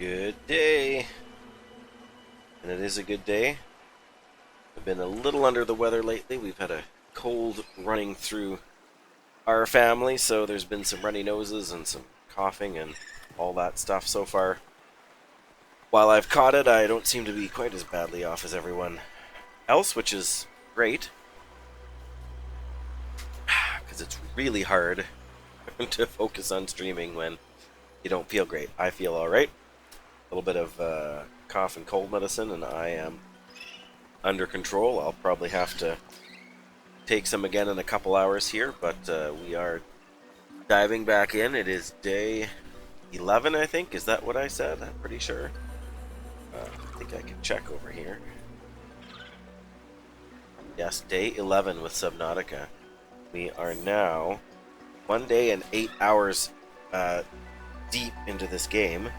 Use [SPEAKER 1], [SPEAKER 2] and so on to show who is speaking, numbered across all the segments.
[SPEAKER 1] Good day. And it is a good day. I've been a little under the weather lately. We've had a cold running through our family, so there's been some runny noses and some coughing and all that stuff so far. While I've caught it, I don't seem to be quite as badly off as everyone else, which is great. Because it's really hard to focus on streaming when you don't feel great. I feel alright. A little bit of cough and cold medicine, and I am under control. I'll probably have to take some again in a couple hours here, but we are diving back in. It is day 11, I think. Is that what I said? I'm pretty sure. I think I can check over here. Yes, day 11 with Subnautica. We are now 1 day and 8 hours deep into this game.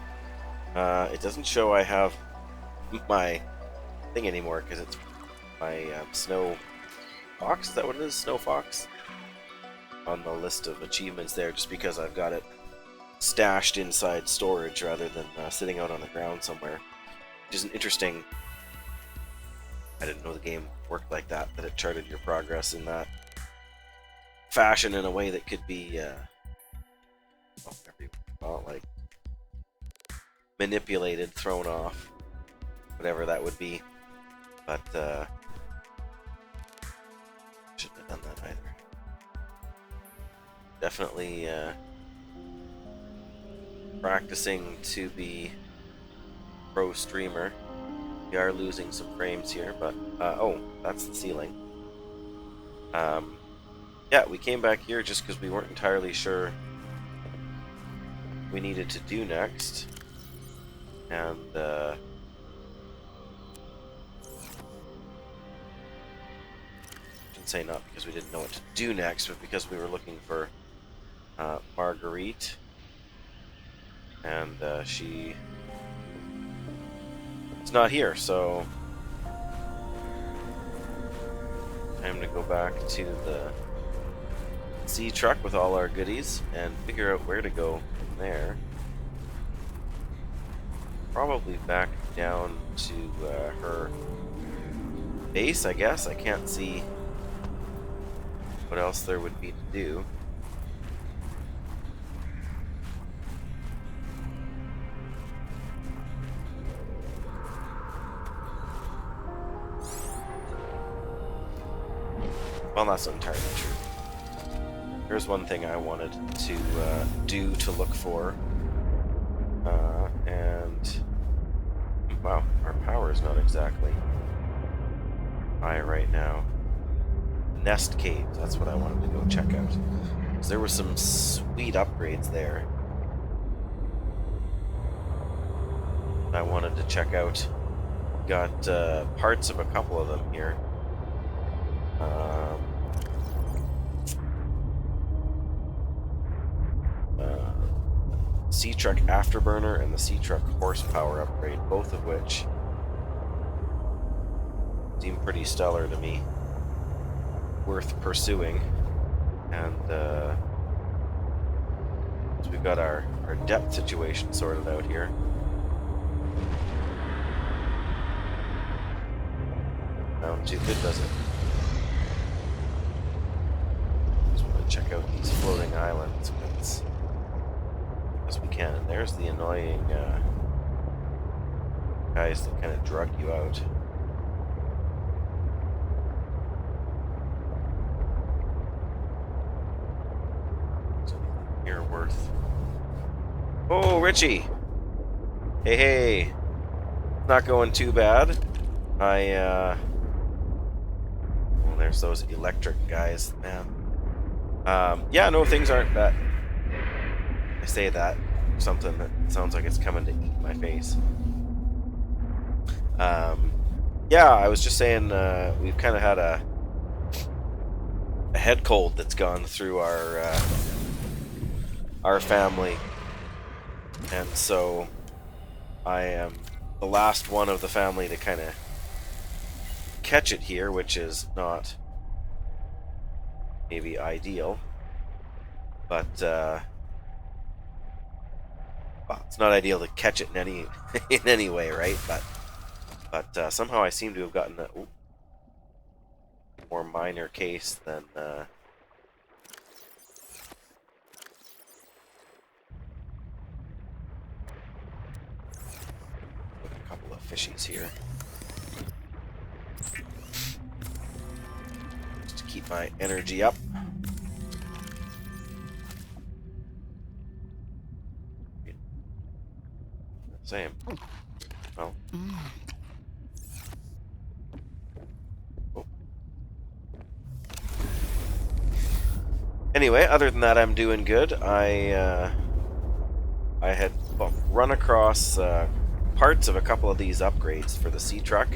[SPEAKER 1] It doesn't show I have my thing anymore because it's my Snow Fox. Is that what it is? Snow Fox? On the list of achievements there, just because I've got it stashed inside storage rather than sitting out on the ground somewhere. Which is an interesting... I didn't know the game worked like that it charted your progress in that fashion in a way that could be like manipulated, thrown off, whatever that would be. But shouldn't have done that either. Definitely practicing to be pro streamer. We are losing some frames here, but oh, that's the ceiling. Yeah, we came back here just because we weren't entirely sure what we needed to do next, and say not because we didn't know what to do next, but because we were looking for Marguerite, and she is not here, so time to go back to the sea truck with all our goodies and figure out where to go from there. Probably back down to her base, I guess. I can't see what else there would be to do. Well, that's not entirely true. Here's one thing I wanted to do to look for. And wow, our power is not exactly high right now. Nest caves, that's what I wanted to go check out. Because there were some sweet upgrades there I wanted to check out. Got parts of a couple of them here. Sea Truck Afterburner and the Sea Truck Horsepower upgrade, both of which seem pretty stellar to me. Worth pursuing. And so we've got our depth situation sorted out here. Sounds too good, does it? Just want to check out these floating islands as we can. And there's the annoying guys that kind of drug you out. Here worth. Oh, Richie! Hey, hey! Not going too bad. Well, there's those electric guys, man. Yeah, no, things aren't that. I say that something that sounds like it's coming to eat my face. Yeah, I was just saying we've kind of had a head cold that's gone through our family, and so I am the last one of the family to kind of catch it here, which is not maybe ideal, but It's not ideal to catch it in any in any way, right? But somehow I seem to have gotten a more minor case than with a couple of fishies here. Just to keep my energy up. Same. Well. Oh. Anyway, other than that, I'm doing good. I had run across parts of a couple of these upgrades for the sea truck,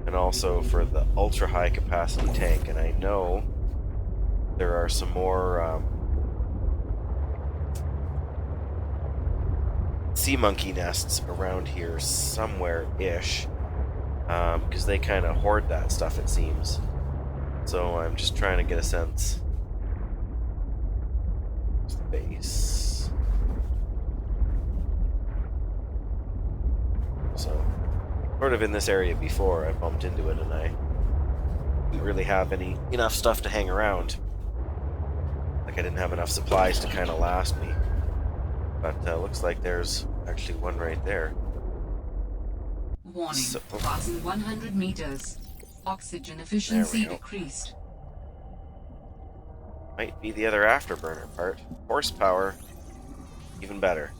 [SPEAKER 1] and also for the ultra high capacity tank. And I know there are some more sea monkey nests around here somewhere-ish, because they kind of hoard that stuff, it seems. So I'm just trying to get a sense. Base. So, sort of in this area before, I bumped into it, and I didn't really have enough stuff to hang around. Like I didn't have enough supplies to kind of last me. But looks like there's actually one right there.
[SPEAKER 2] Warning. Passing 100 meters. Oxygen efficiency decreased.
[SPEAKER 1] Might be the other afterburner part. Horsepower, even better.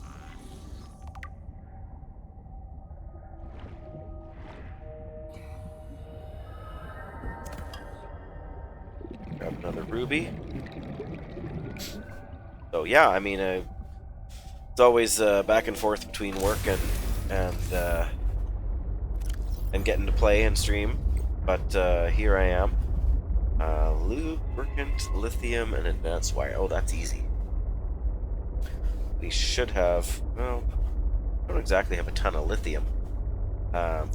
[SPEAKER 1] Grab another ruby. So yeah, I mean, it's always back and forth between work and getting to play and stream. But here I am. Lubricant, lithium, and advanced wire. Oh, that's easy. We should have... Well, I don't exactly have a ton of lithium. I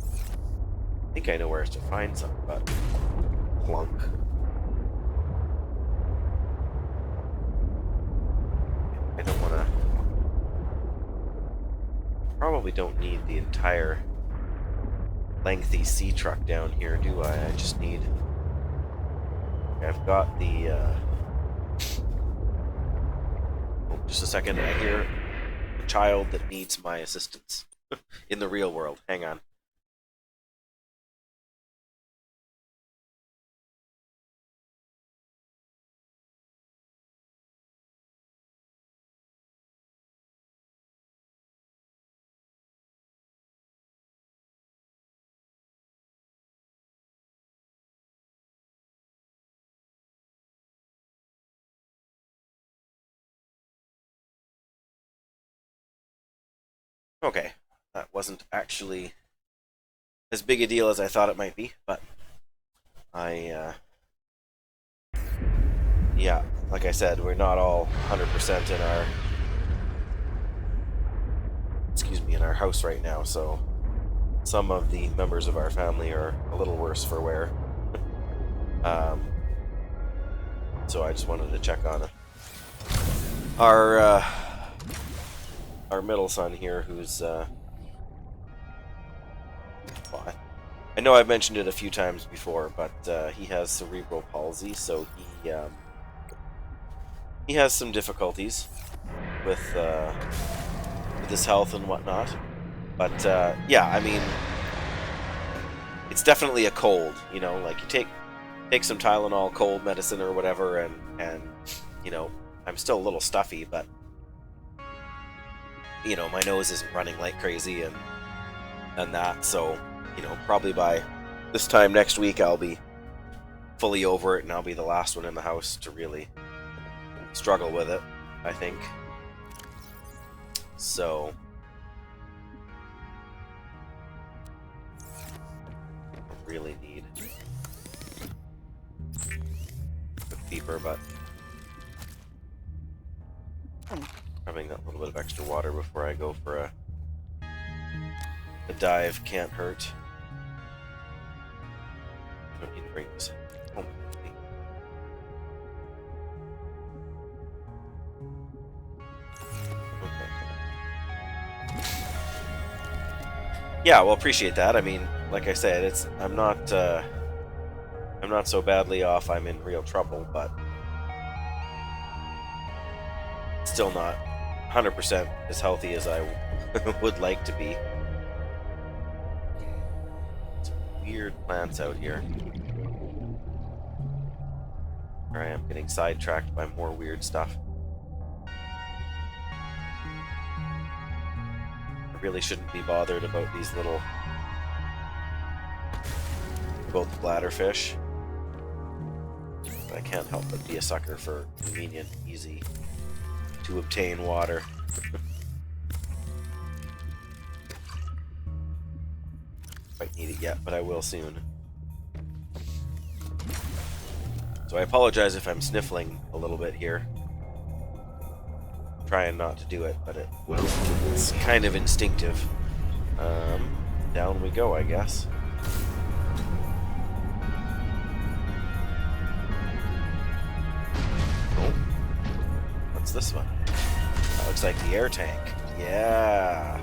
[SPEAKER 1] think I know where to find some, but... Plunk. I don't want to... Probably don't need the entire lengthy sea truck down here, do I? I just need... I've got the, Oh, just a second, I hear a child that needs my assistance in the real world. Hang on. Okay, that wasn't actually as big a deal as I thought it might be, but yeah, like I said, we're not all 100% in our, in our house right now, so some of the members of our family are a little worse for wear. So I just wanted to check on our middle son here, who's well, I know I've mentioned it a few times before, but he has cerebral palsy, so he has some difficulties with his health and whatnot. But yeah, I mean, it's definitely a cold. You know, like you take some Tylenol, cold medicine or whatever, and you know, I'm still a little stuffy, but you know, my nose isn't running like crazy and that, so you know, probably by this time next week I'll be fully over it, and I'll be the last one in the house to really struggle with it, I think. So I really need a beeper, but having that little bit of extra water before I go for a dive can't hurt. I don't need to bring this home with me. Okay. Yeah, well, appreciate that. I mean, like I said, I'm not so badly off. I'm in real trouble, but still not 100% as healthy as I would like to be. Some weird plants out here. Here I am getting sidetracked by more weird stuff. I really shouldn't be bothered about these little both bladderfish. But I can't help but be a sucker for convenient, easy to obtain water. Quite need it yet, but I will soon. So I apologize if I'm sniffling a little bit here. I'm trying not to do it, but it's kind of instinctive. Down we go, I guess. Oh, what's this one? That looks like the air tank. Yeah.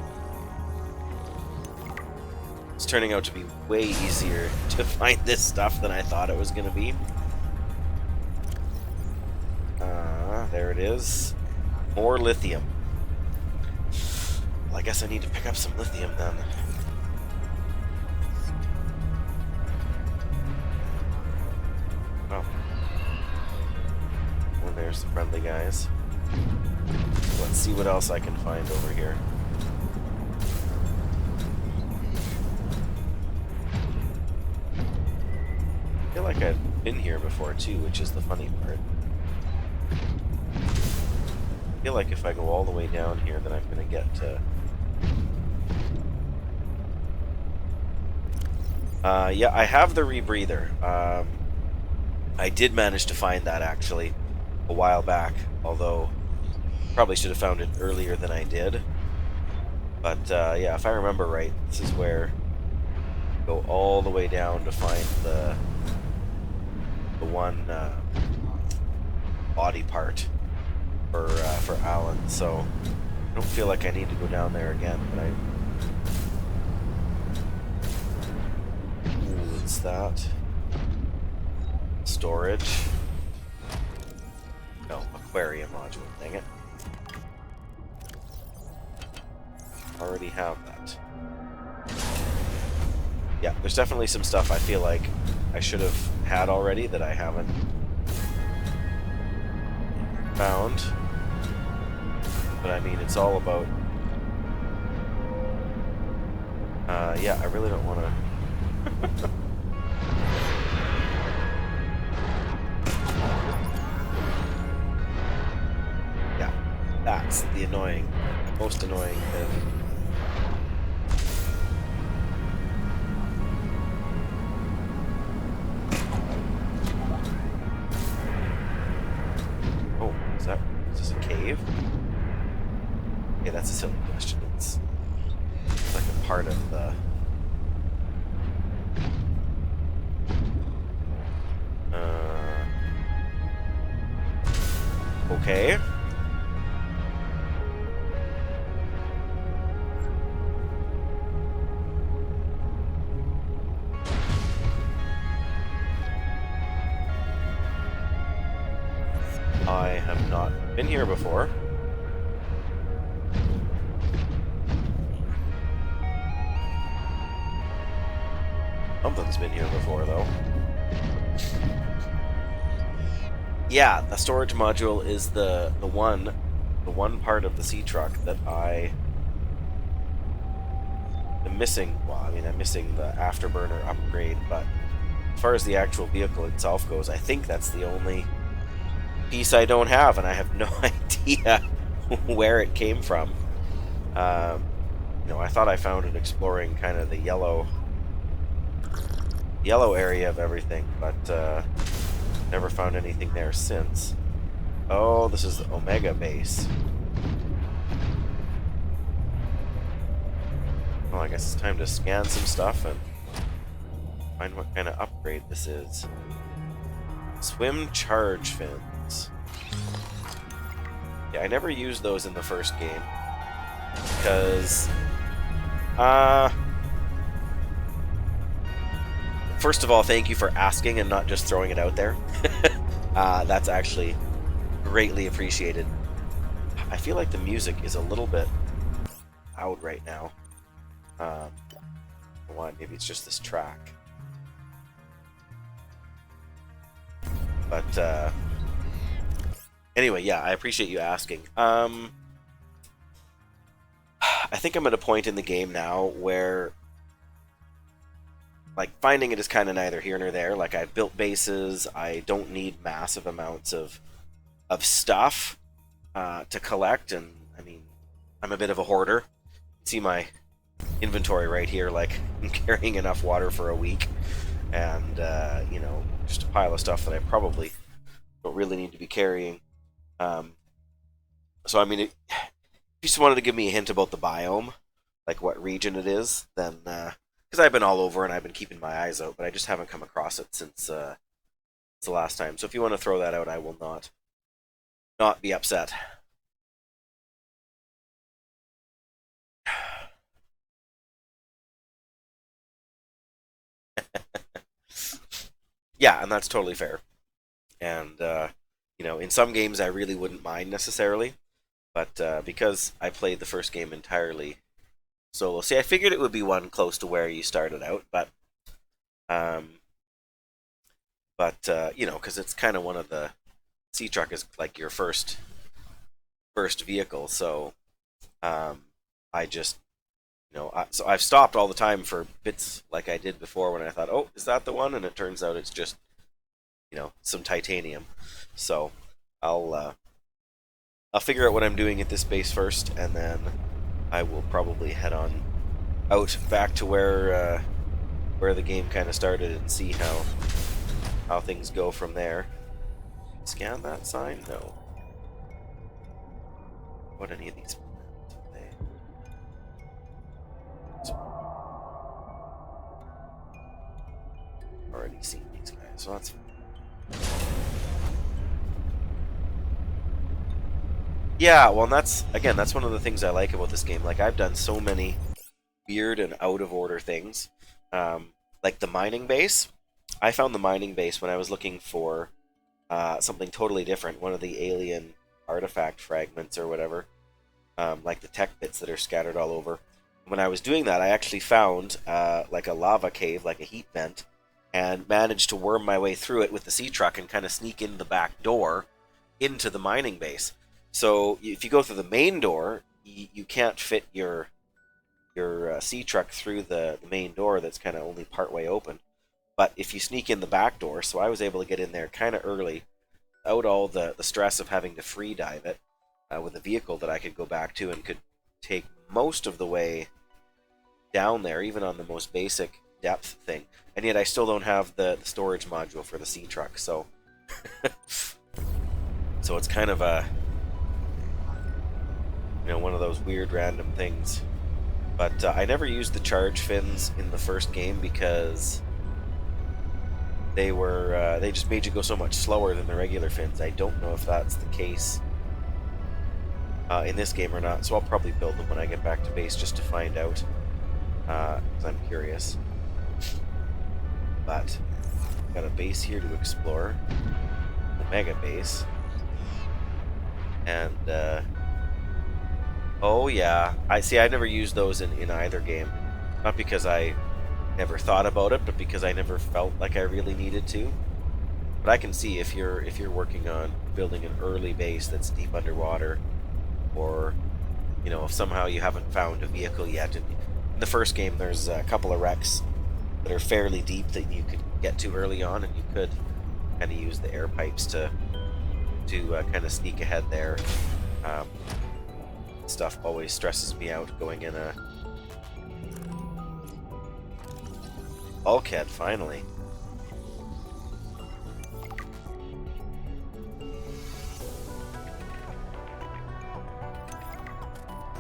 [SPEAKER 1] It's turning out to be way easier to find this stuff than I thought it was going to be. There it is. More lithium. Well, I guess I need to pick up some lithium then. Oh. And there's the friendly guys. Let's see what else I can find over here. I feel like I've been here before too, which is the funny part. I feel like if I go all the way down here, then I'm going to get to... yeah, I have the rebreather. I did manage to find that, actually, a while back, although probably should have found it earlier than I did. But, yeah, if I remember right, this is where I go all the way down to find the one body part for Alan, so I don't feel like I need to go down there again, but Ooh, what's that? Storage. No, aquarium module, dang it. Already have that. Yeah, there's definitely some stuff I feel like I should have had already that I haven't found. But I mean, it's all about... yeah, I really don't want to... Yeah, that's the most annoying thing. Oh, is this a cave? Okay, that's a silly question. It's like a part of the... Okay. I have not been here before. Something's been here before, though. Yeah, the storage module is the one part of the sea truck that I am missing. Well, I mean, I'm missing the afterburner upgrade, but as far as the actual vehicle itself goes, I think that's the only piece I don't have, and I have no idea where it came from. You know, I thought I found it exploring kind of the yellow area of everything, but never found anything there since. Oh, this is the Omega base. Well, I guess it's time to scan some stuff and find what kind of upgrade this is. Swim charge fins. Yeah, I never used those in the first game because first of all, thank you for asking and not just throwing it out there. That's actually greatly appreciated. I feel like the music is a little bit loud right now. Why? Maybe it's just this track. But anyway, yeah, I appreciate you asking. I think I'm at a point in the game now where, like, finding it is kind of neither here nor there. Like, I've built bases. I don't need massive amounts of stuff to collect, and I mean, I'm a bit of a hoarder. See my inventory right here. Like, I'm carrying enough water for a week, and you know, just a pile of stuff that I probably don't really need to be carrying. So I mean, if you just wanted to give me a hint about the biome, like what region it is, then because I've been all over and I've been keeping my eyes out, but I just haven't come across it since the last time. So if you want to throw that out, I will not be upset. Yeah, and that's totally fair. And you know, in some games I really wouldn't mind necessarily, but because I played the first game entirely solo, see, I figured it would be one close to where you started out, but you know, because it's kind of one of the sea truck is like your first vehicle, so I just, you know, so I've stopped all the time for bits like I did before when I thought, oh, is that the one? And it turns out it's just, you know, some titanium. So I'll figure out what I'm doing at this base first, and then I will probably head on out back to where the game kind of started and see how things go from there. Scan that sign? No. What any of these? Already seen these guys, so that's fine. Yeah, well, and that's one of the things I like about this game. Like, I've done so many weird and out of order things, like the mining base. I found the mining base when I was looking for something totally different, one of the alien artifact fragments or whatever, like the tech bits that are scattered all over. When I was doing that, I actually found like a lava cave, like a heat vent, and managed to worm my way through it with the sea truck and kind of sneak in the back door into the mining base. So if you go through the main door, you can't fit your sea truck through the main door that's kind of only part way open. But if you sneak in the back door, so I was able to get in there kind of early, without all the stress of having to free dive it, with a vehicle that I could go back to and could take most of the way down there, even on the most basic depth thing. And yet I still don't have the storage module for the sea truck, so so it's kind of a, you know, one of those weird random things. But I never used the charge fins in the first game because they just made you go so much slower than the regular fins. I don't know if that's the case in this game or not, so I'll probably build them when I get back to base just to find out, because I'm curious. But got a base here to explore, the mega base, and oh yeah, I never used those in either game, not because I never thought about it, but because I never felt like I really needed to. But I can see if you're working on building an early base that's deep underwater, or, you know, if somehow you haven't found a vehicle yet. In the first game, there's a couple of wrecks that are fairly deep that you could get to early on, and you could kind of use the air pipes to kind of sneak ahead there. Stuff always stresses me out going in a bulkhead, finally.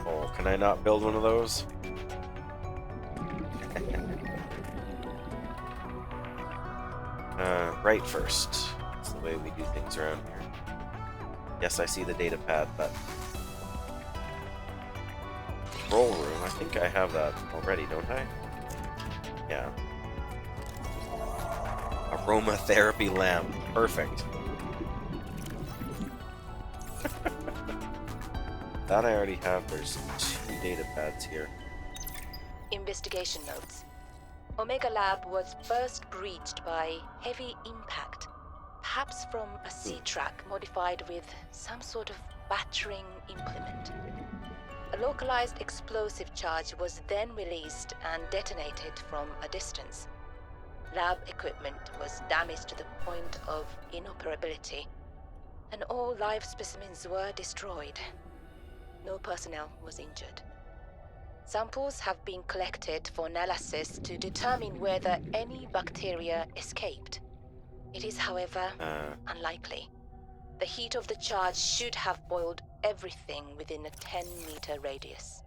[SPEAKER 1] Oh, can I not build one of those? Right first. That's the way we do things around here. Yes, I see the data pad, but control room, I think I have that already, don't I? Yeah. Aromatherapy lamp. Perfect. That I already have. There's 2 data pads here.
[SPEAKER 3] Investigation notes. Omega Lab was first breached by heavy impact, perhaps from a sea track modified with some sort of battering implement. A localized explosive charge was then released and detonated from a distance. Lab equipment was damaged to the point of inoperability, and all live specimens were destroyed. No personnel was injured. Samples have been collected for analysis to determine whether any bacteria escaped. It is, however, unlikely. The heat of the charge should have boiled everything within a 10-meter radius.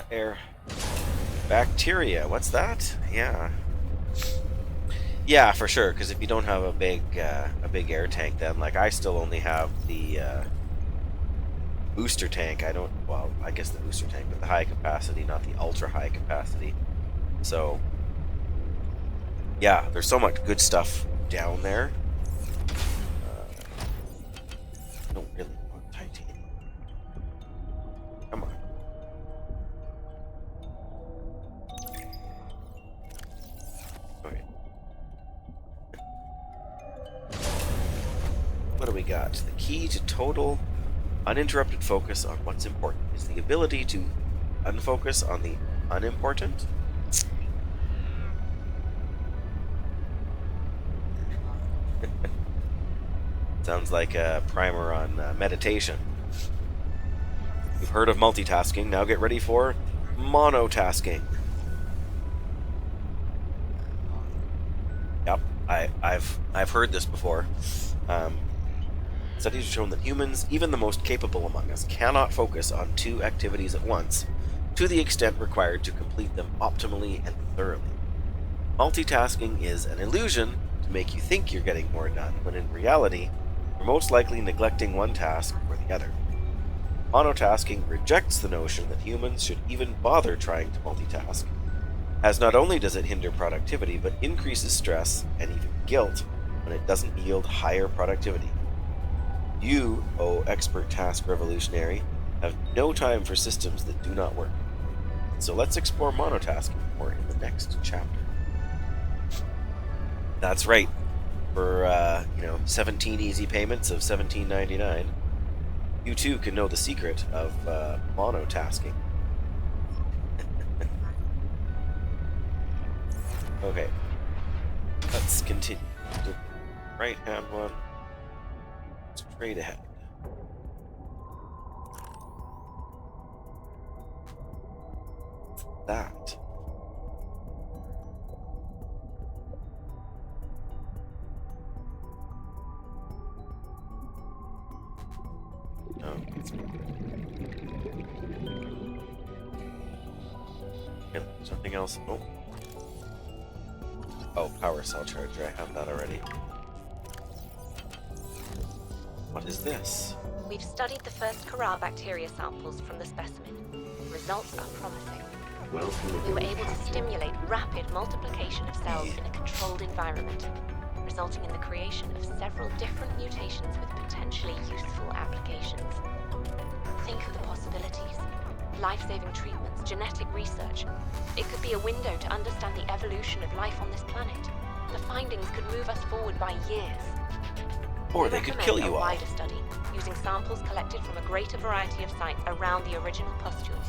[SPEAKER 1] Air. Bacteria, what's that? Yeah. Yeah, for sure, because if you don't have a big air tank, then, like, I still only have the booster tank. I don't, well, I guess the booster tank, but the high capacity, not the ultra high capacity. So, yeah, there's so much good stuff down there. I don't really want titanium. Come on. Okay. What do we got? The key to total uninterrupted focus on what's important is the ability to unfocus on the unimportant. Sounds like a primer on meditation. You've heard of multitasking, now get ready for monotasking. Yep, I've heard this before. Studies have shown that humans, even the most capable among us, cannot focus on 2 activities at once to the extent required to complete them optimally and thoroughly. Multitasking is an illusion to make you think you're getting more done, when in reality, you're most likely neglecting one task for the other. Monotasking rejects the notion that humans should even bother trying to multitask, as not only does it hinder productivity, but increases stress and even guilt when it doesn't yield higher productivity. You, oh expert task revolutionary, have no time for systems that do not work. So let's explore monotasking more in the next chapter. That's right. For 17 easy payments of $17.99, you too can know the secret of monotasking. Okay, let's continue. The right-hand one, straight ahead. That. Okay, it's okay, something else. Oh, power cell charger. I have that already. What is this?
[SPEAKER 4] We've studied the first Kara bacteria samples from the specimen. Results are promising. We were able to stimulate rapid multiplication of cells in a controlled environment, resulting in the creation of several different mutations with potentially useful applications. Think of the possibilities. Life-saving treatments, genetic research. It could be a window to understand the evolution of life on this planet. The findings could move us forward by years.
[SPEAKER 1] Or they could kill you all.
[SPEAKER 4] A wider study, using samples collected from a greater variety of sites around the original pustules.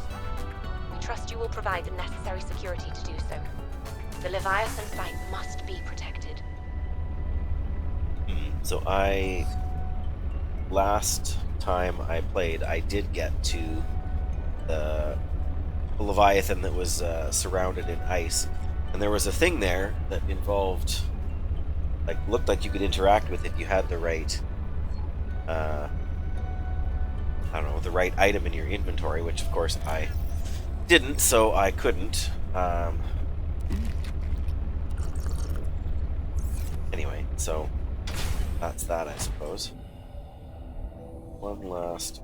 [SPEAKER 4] We trust you will provide the necessary security to do so. The Leviathan site must be protected.
[SPEAKER 1] So last time I played, I did get to the Leviathan that was surrounded in ice, and there was a thing there that involved, looked like you could interact with if you had the right, the right item in your inventory, which of course I didn't, so I couldn't. Anyway, so that's that, I suppose. One last.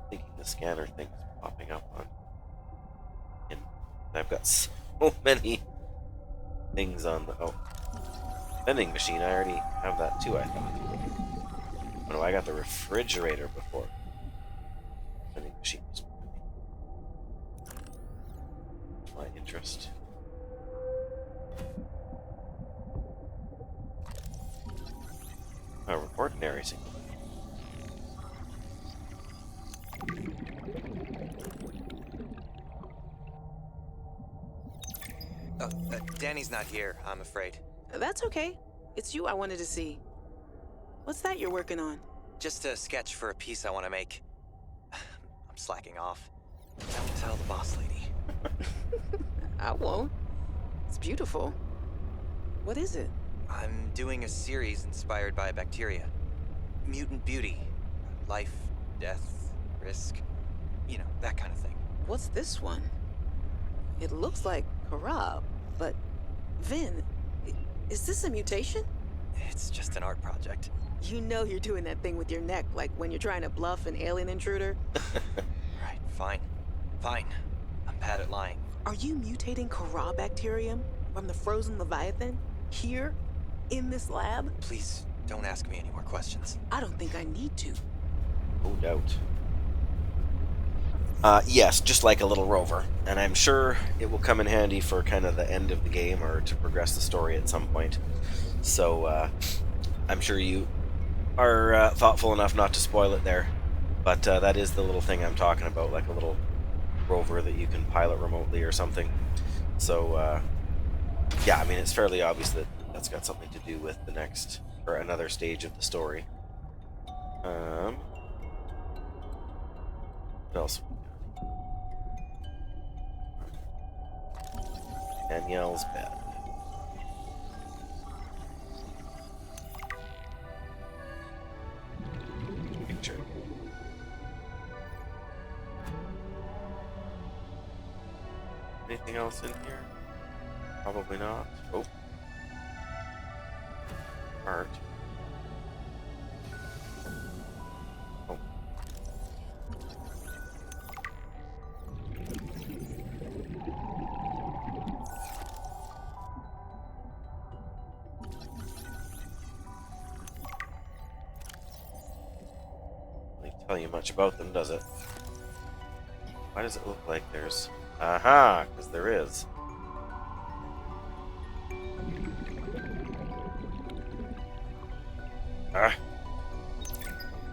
[SPEAKER 1] Thinking this the scanner thing's popping up on. And I've got so many things on the vending machine. I already have that too, I thought. Oh no, I got the refrigerator before. Vending machine was my interest. Oh, report narrating.
[SPEAKER 5] Danny's not here, I'm afraid.
[SPEAKER 6] That's okay. It's you I wanted to see. What's that you're working on?
[SPEAKER 5] Just a sketch for a piece I want to make. I'm slacking off. Don't tell the boss lady.
[SPEAKER 6] I won't. It's beautiful. What is it?
[SPEAKER 5] I'm doing a series inspired by bacteria. Mutant beauty. Life, death, risk. You know, that kind of thing.
[SPEAKER 6] What's this one? It looks like Karab, but Vin, is this a mutation?
[SPEAKER 5] It's just an art project.
[SPEAKER 6] You know you're doing that thing with your neck, like when you're trying to bluff an alien intruder.
[SPEAKER 5] Right, fine. Fine. I'm bad at lying.
[SPEAKER 6] Are you mutating Karab bacterium from the frozen Leviathan? Here? In this lab?
[SPEAKER 5] Please, don't ask me any more questions.
[SPEAKER 6] I don't think I need to.
[SPEAKER 1] No doubt. Yes, just like a little rover. And I'm sure it will come in handy for kind of the end of the game or to progress the story at some point. So, I'm sure you are thoughtful enough not to spoil it there. But that is the little thing I'm talking about, like a little rover that you can pilot remotely or something. So, yeah, I mean, it's fairly obvious that that's got something to do with the next, or another stage of the story. What else? Danielle's bed. Picture. Anything else in here? Probably not. Oh. Art. Oh. Doesn't tell you much about them, does it? Why does it look like there's... Aha! Because there is.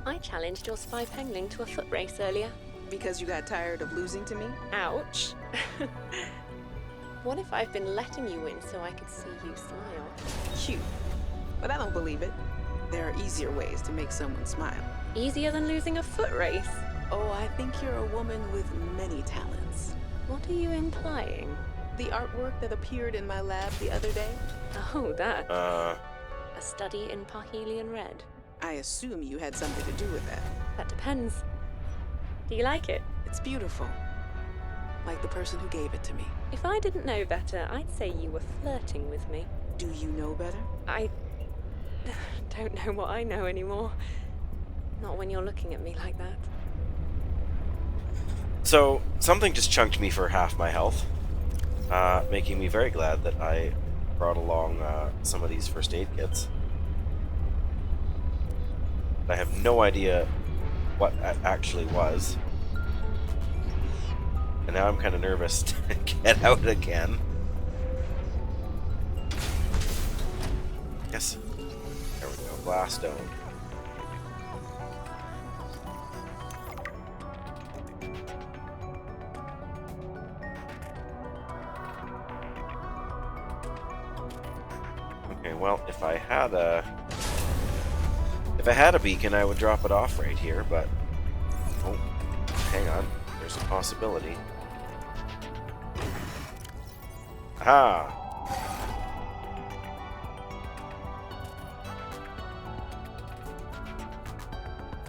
[SPEAKER 4] I challenged your spy pengling to a foot race earlier.
[SPEAKER 6] Because you got tired of losing to me?
[SPEAKER 4] Ouch. What if I've been letting you win so I could see you smile?
[SPEAKER 6] Cute. But I don't believe it. There are easier ways to make someone smile.
[SPEAKER 4] Easier than losing a foot race?
[SPEAKER 6] Oh, I think you're a woman with many talents.
[SPEAKER 4] What are you implying?
[SPEAKER 6] The artwork that appeared in my lab the other day?
[SPEAKER 4] Oh, that.
[SPEAKER 1] Uh...
[SPEAKER 4] A study in Parhelion Red?
[SPEAKER 6] I assume you had something to do with that.
[SPEAKER 4] That depends. Do you like it?
[SPEAKER 6] It's beautiful. Like the person who gave it to me.
[SPEAKER 4] If I didn't know better, I'd say you were flirting with me.
[SPEAKER 6] Do you know better?
[SPEAKER 4] I don't know what I know anymore. Not when you're looking at me like that.
[SPEAKER 1] So, something just chunked me for half my health, making me very glad that I brought along some of these first aid kits. I have no idea what it actually was. And now I'm kind of nervous to get out again. Yes. There we go. Glass dome. Okay, well, if I had a beacon, I would drop it off right here, but oh, hang on. There's a possibility. Aha!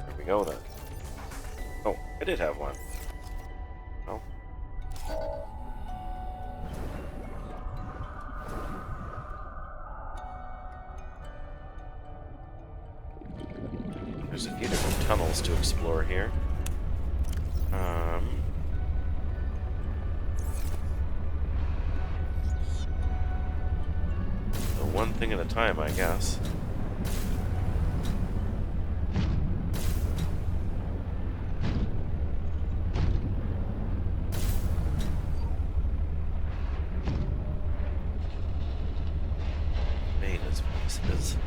[SPEAKER 1] There we go then. Oh, I did have one. Oh. There's a few different tunnels to explore here. So one thing at a time, I guess. Beta's pieces.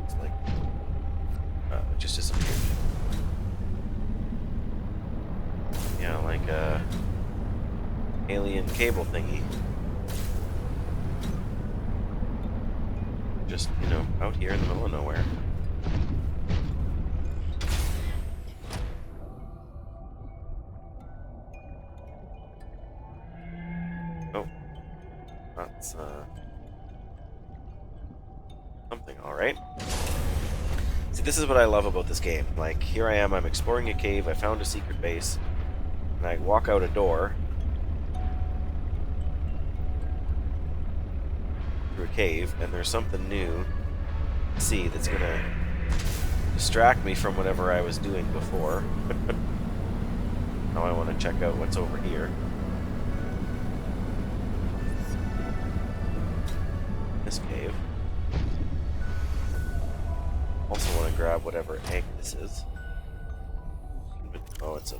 [SPEAKER 1] It's like it just disappeared. Yeah, like a alien cable thingy. Just, you know, out here in the middle of nowhere. Oh, that's something, all right. See, this is what I love about this game. Like, here I am, I'm exploring a cave, I found a secret base, and I walk out a door through a cave, and there's something new to see that's gonna distract me from whatever I was doing before. Now I want to check out what's over here. This cave. Also want to grab whatever egg this is. Oh, it's a...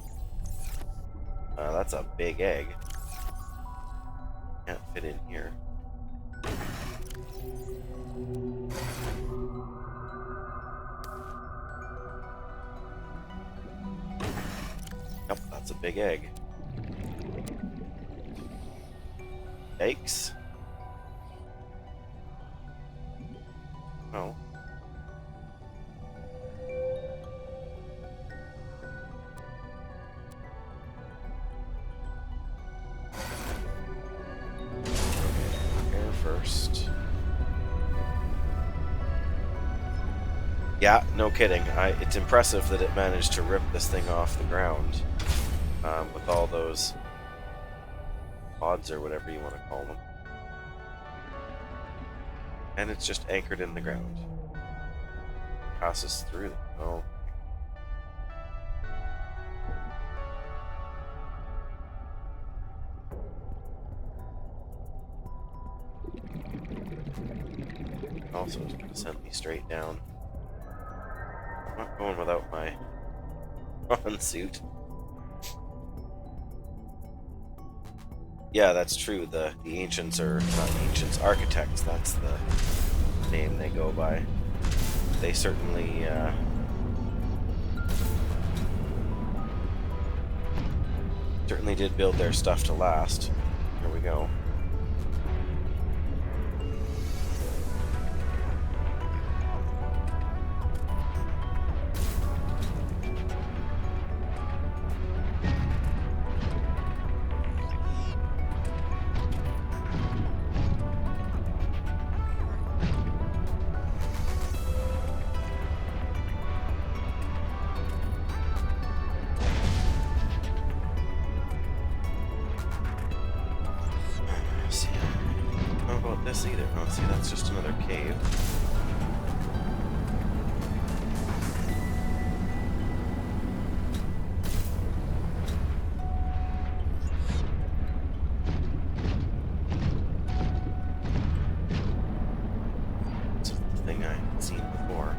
[SPEAKER 1] that's a big egg. Can't fit in here. Yep, that's a big egg. Yikes. Oh. Air first. Yeah, no kidding. It's impressive that it managed to rip this thing off the ground with all those pods or whatever you want to call them. And it's just anchored in the ground. Passes through them. Oh. Also, it's going to send me straight down. I'm not going without my on suit. Yeah, that's true. The ancients are not ancients, architects. That's the name they go by. They certainly did build their stuff to last. Here we go. This either. Oh, see, that's just another cave. It's a thing I haven't seen before.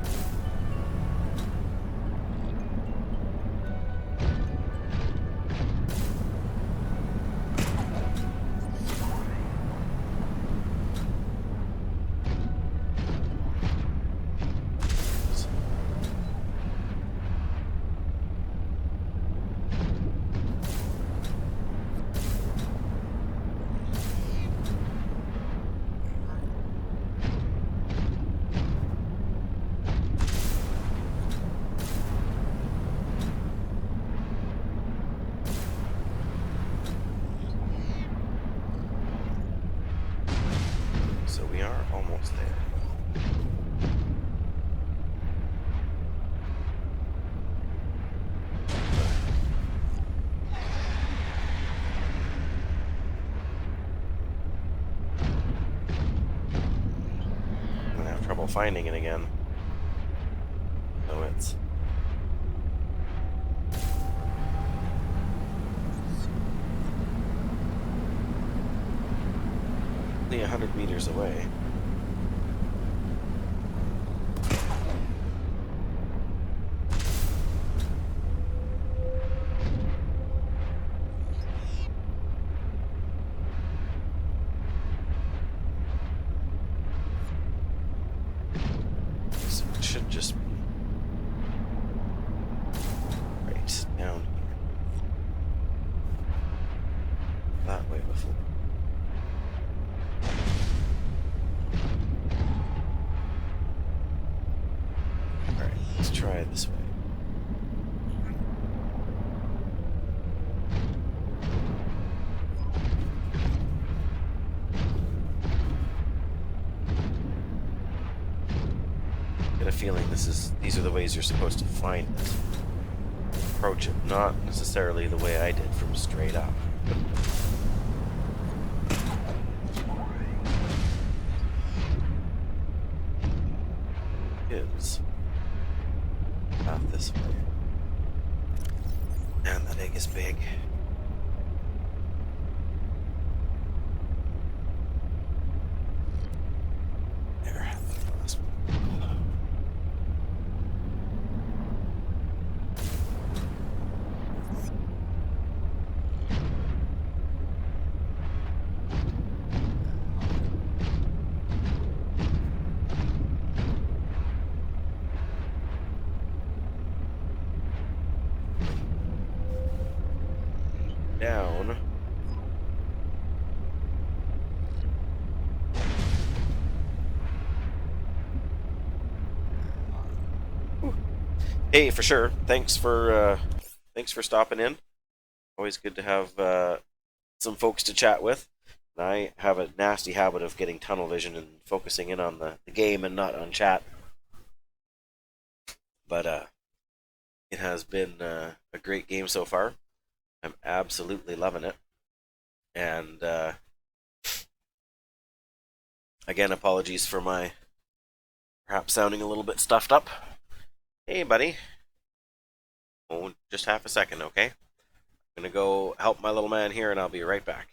[SPEAKER 1] trouble finding it again. So it's only 100 meters away. So it should just be right down here. That way before. Alright, let's try it this way. Get a feeling these are the ways you're supposed to find it. Approach it, not necessarily the way I did from straight up. Is path this way. And that egg is big. There, that's the last one. Down. Whew. Hey, for sure. Thanks for stopping in. Always good to have some folks to chat with. And I have a nasty habit of getting tunnel vision and focusing in on the game and not on chat. But it has been a great game so far. I'm absolutely loving it. And again, apologies for my perhaps sounding a little bit stuffed up. Hey, buddy. Oh, just half a second, okay? I'm gonna go help my little man here, and I'll be right back.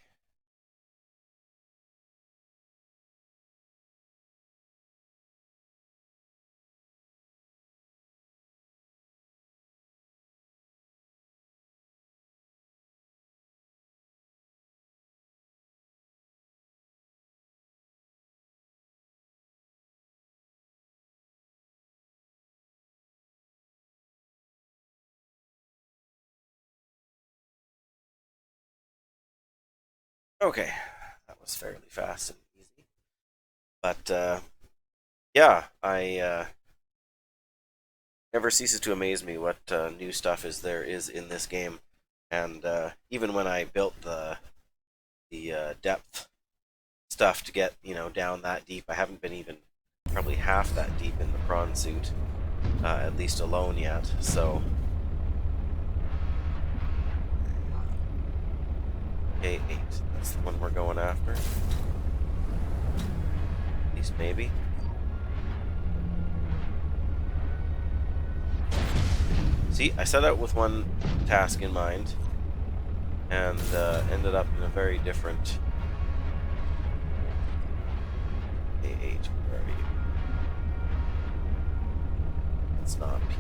[SPEAKER 1] Okay, that was fairly fast and easy. But yeah, I never ceases to amaze me what new stuff there is in this game. And even when I built the depth stuff to get down that deep, I haven't been even probably half that deep in the prawn suit, at least alone yet. So. K8, that's the one we're going after. At least maybe. See, I set out with one task in mind and ended up in a very different K8. Where are you? It's not P8.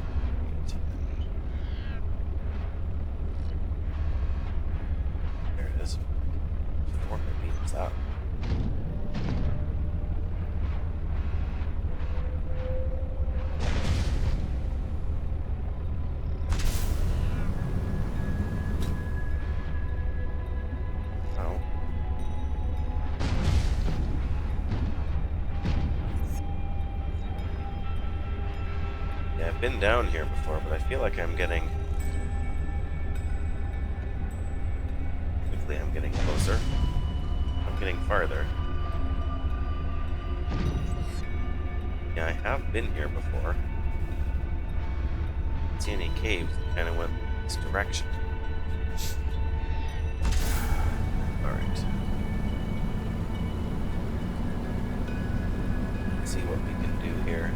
[SPEAKER 1] 400 meters out. Oh. Yeah, I've been down here before, but I feel like I'm getting closer. I'm getting farther. Yeah, I have been here before. Don't see any caves that kind of went this direction. Alright. See what we can do here.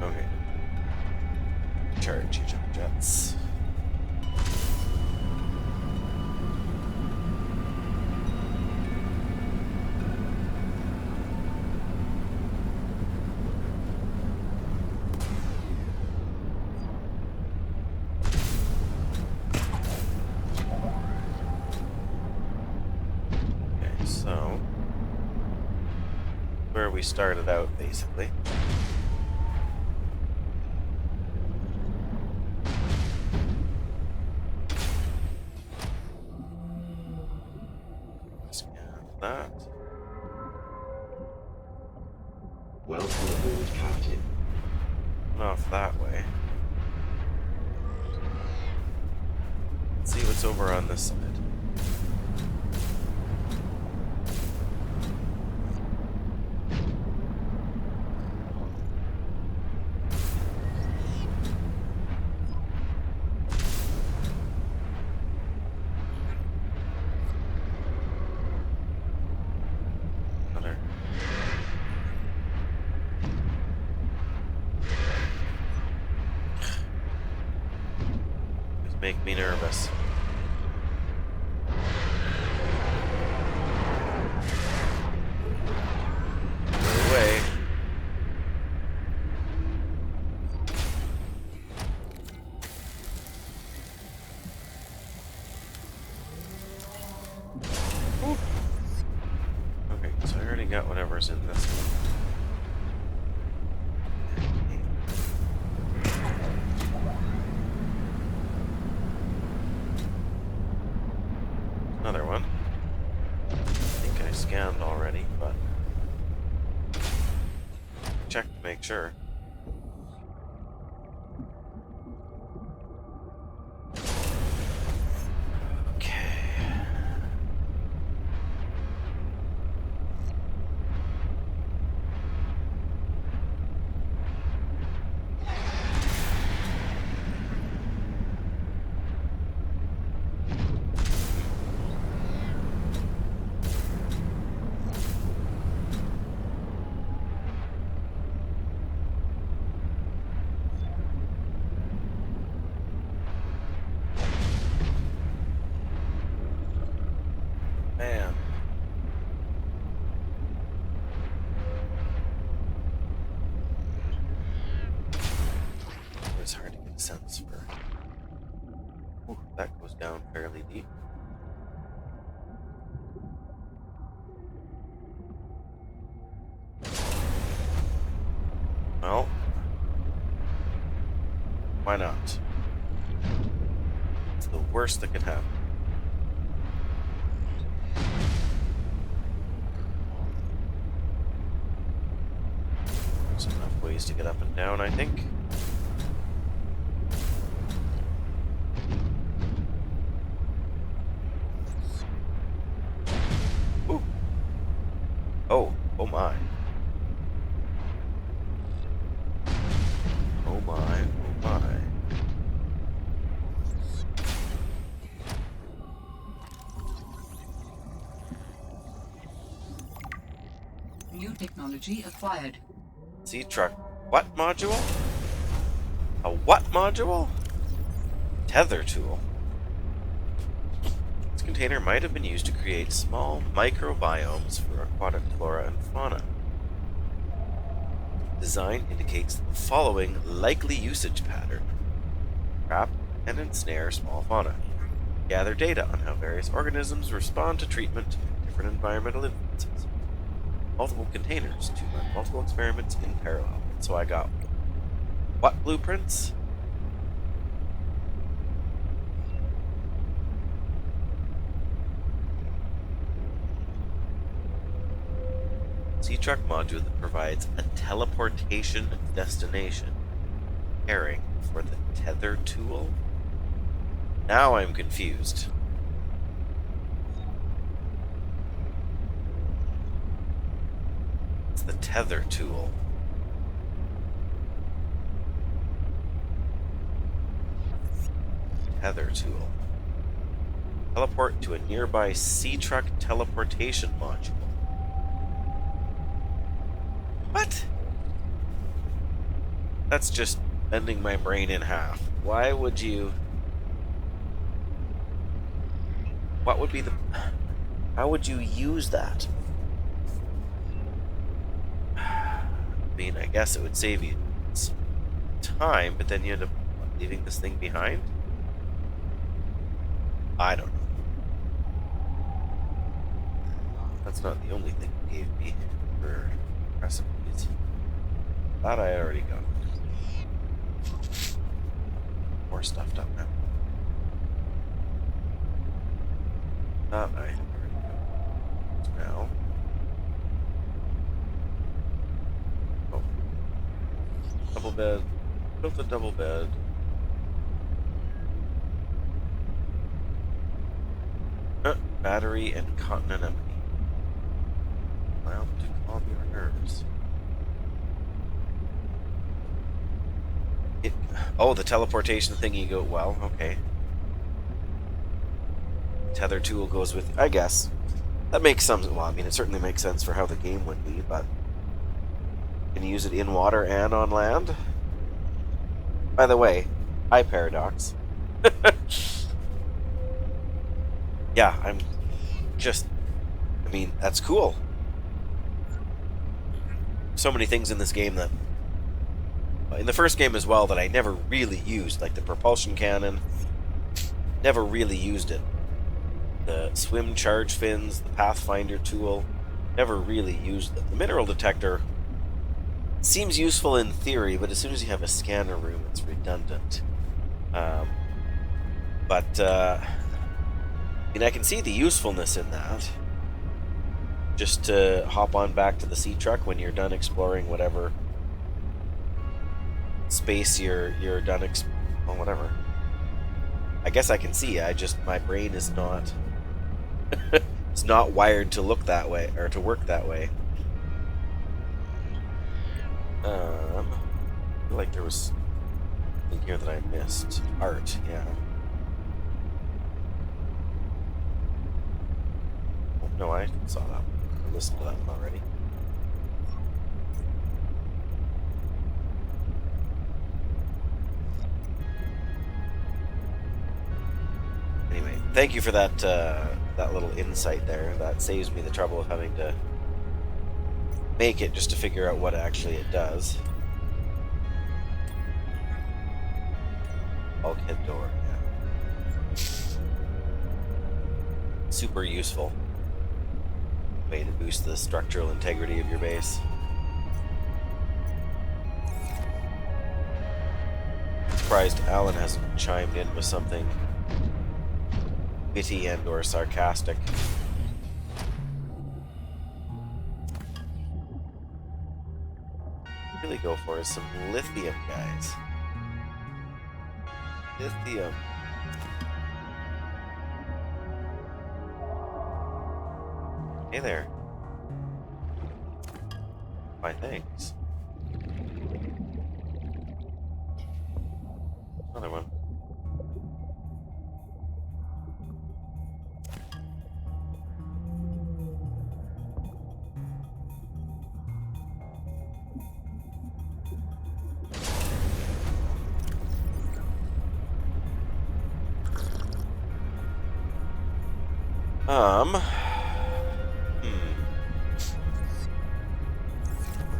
[SPEAKER 1] Okay. Charge your jump jets. So, where we started out, basically. Scan that.
[SPEAKER 7] Welcome aboard, Captain.
[SPEAKER 1] Off that way. Let's see what's over on this side. Another. Just make me nervous. Go away. Okay, so I already got whatever's in this one. Another one. I think I scanned already, but check to make sure. Okay. Man. It's hard to get a sense for. Ooh, that goes down fairly deep. Well, why not? It's the worst that could happen. There's enough ways to get up and down, I think. Ooh. Oh, oh my. Oh my, oh my.
[SPEAKER 2] New technology acquired.
[SPEAKER 1] Sea truck. What module? A what module? Tether tool. This container might have been used to create small microbiomes for aquatic flora and fauna. Design indicates the following likely usage pattern. Trap and ensnare small fauna. Gather data on how various organisms respond to treatment and different environmental influences. Multiple containers to run multiple experiments in parallel. So I got what blueprints? Sea truck module that provides a teleportation destination. Pairing for the tether tool? Now I'm confused. It's the tether tool. Tether tool. Teleport to a nearby sea truck teleportation module. What? That's just bending my brain in half. Why would you... What would be the... How would you use that? I mean, I guess it would save you some time, but then you end up leaving this thing behind? I don't know. That's not the only thing it gave me for recipes. That I already got. More stuff done now. That I have already got. Now. Oh. Double bed. Built a double bed. Battery and continent empty. Well, to calm your nerves. Oh, the teleportation thingy go... Well, okay. Tether tool goes with... I guess. That makes some... Well, I mean, it certainly makes sense for how the game would be, but... Can you use it in water and on land? By the way, hi, Paradox. Yeah, I'm just... I mean, that's cool. So many things in this game that... In the first game as well that I never really used, like the propulsion cannon. Never really used it. The swim charge fins, the Pathfinder tool. Never really used them. The mineral detector seems useful in theory, but as soon as you have a scanner room, it's redundant. I mean, I can see the usefulness in that. Just to hop on back to the sea truck when you're done exploring whatever space you're done well, whatever. I guess I can see. My brain is not it's not wired to look that way or to work that way. I feel like there was something here that I missed. Art, yeah. Oh, no, I saw that. I listened to that one already. Anyway, thank you for that that little insight there. That saves me the trouble of having to make it just to figure out what actually it does. Bulkhead door, yeah. Super useful way to boost the structural integrity of your base. Surprised Alan hasn't chimed in with something witty and or sarcastic. Really go for is some lithium, guys. Lithium. Hey there. Why, thanks. Another one.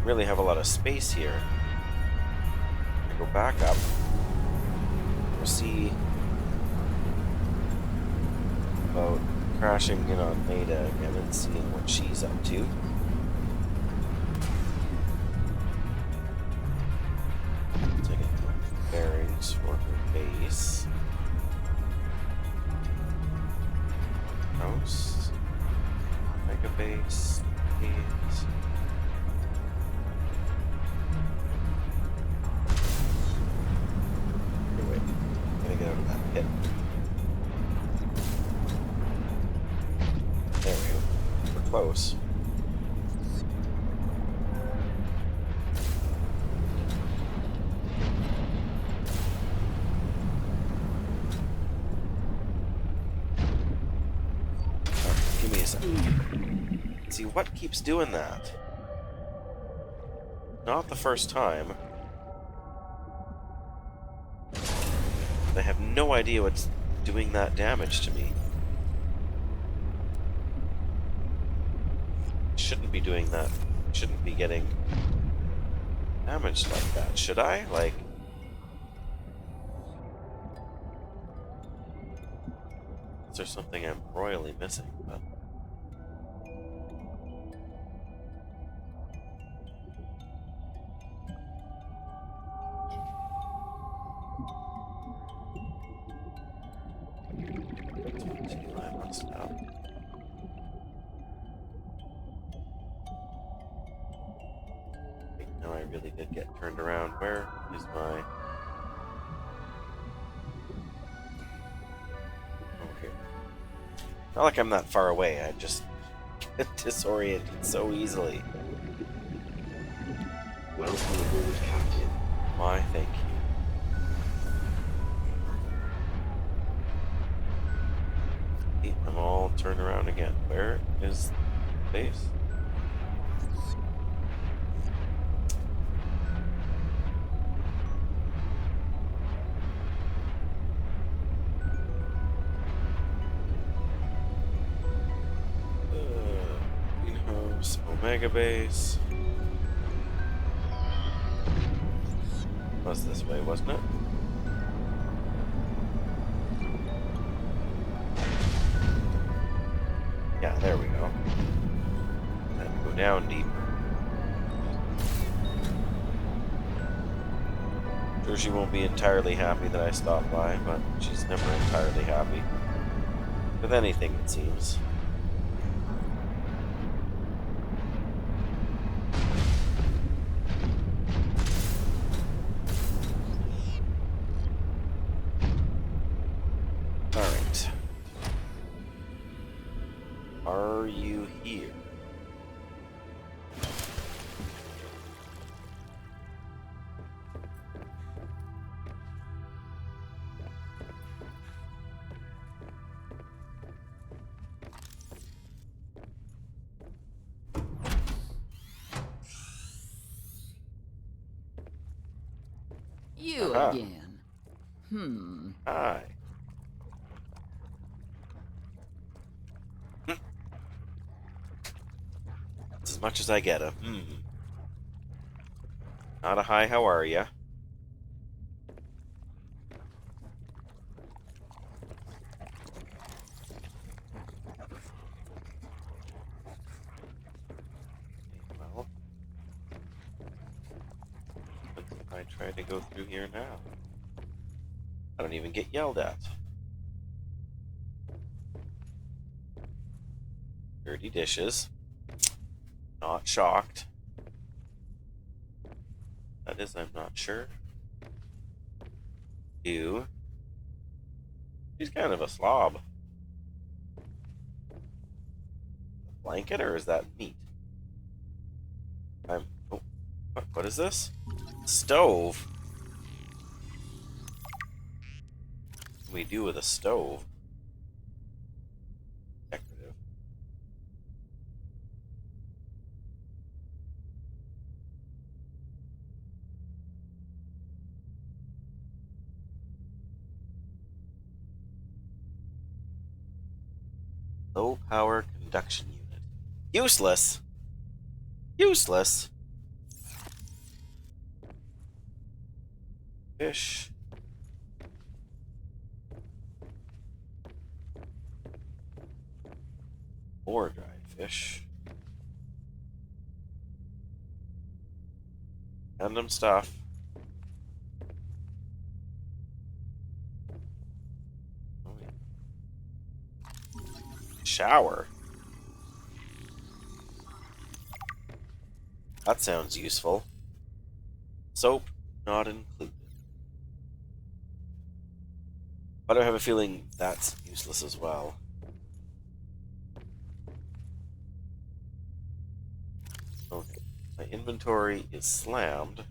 [SPEAKER 1] Really have a lot of space here. I go back up. We'll see about crashing in on Maida again and seeing what she's up to. Taking bearings for her base. House. Mega base. Base. Get out of that pit. There we go. We're close. See, what keeps doing that? Not the first time. I have no idea what's doing that damage to me. Shouldn't be doing that. Shouldn't be getting damaged like that, should I? Like... Is there something I'm royally missing? But... I must have. Wait, no, I really did get turned around. Where is my... Oh, here. Not like I'm that far away, I just get disoriented so easily.
[SPEAKER 7] Welcome aboard, Captain.
[SPEAKER 1] Why, thank you. I'm all turned around again. Where is the base? Greenhouse, Omega Base. Was this way, wasn't it? Yeah, there we go. Then go down deeper. Sure, she won't be entirely happy that I stopped by, but she's never entirely happy with anything, it seems. Alright. Are you here?
[SPEAKER 8] You
[SPEAKER 1] Aha.
[SPEAKER 8] again.
[SPEAKER 1] Hi. That's as much as I get a Not a hi, how are ya? Well, what if I try to go through here now? I don't even get yelled at. Dirty dishes. Not shocked. That is, I'm not sure. You. He's kind of a slob. A blanket, or is that meat? Oh, what is this? Stove. What do we do with a stove? Decorative. Low power conduction unit. Useless. Useless. Fish. More dried fish. Random stuff. Oh, yeah. Shower. That sounds useful. Soap not included. But I have a feeling that's useless as well. Okay. My inventory is slammed.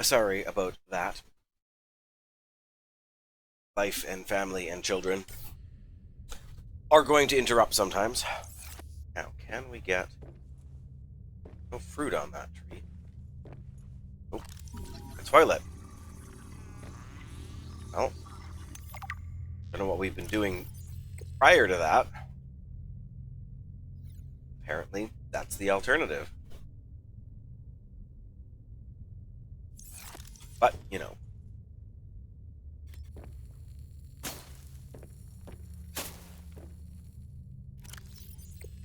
[SPEAKER 1] Sorry about that. Life and family and children are going to interrupt sometimes. Now, can we get no fruit on that tree? Oh, a toilet. Well, don't know what we've been doing prior to that. Apparently, that's the alternative. But, you know.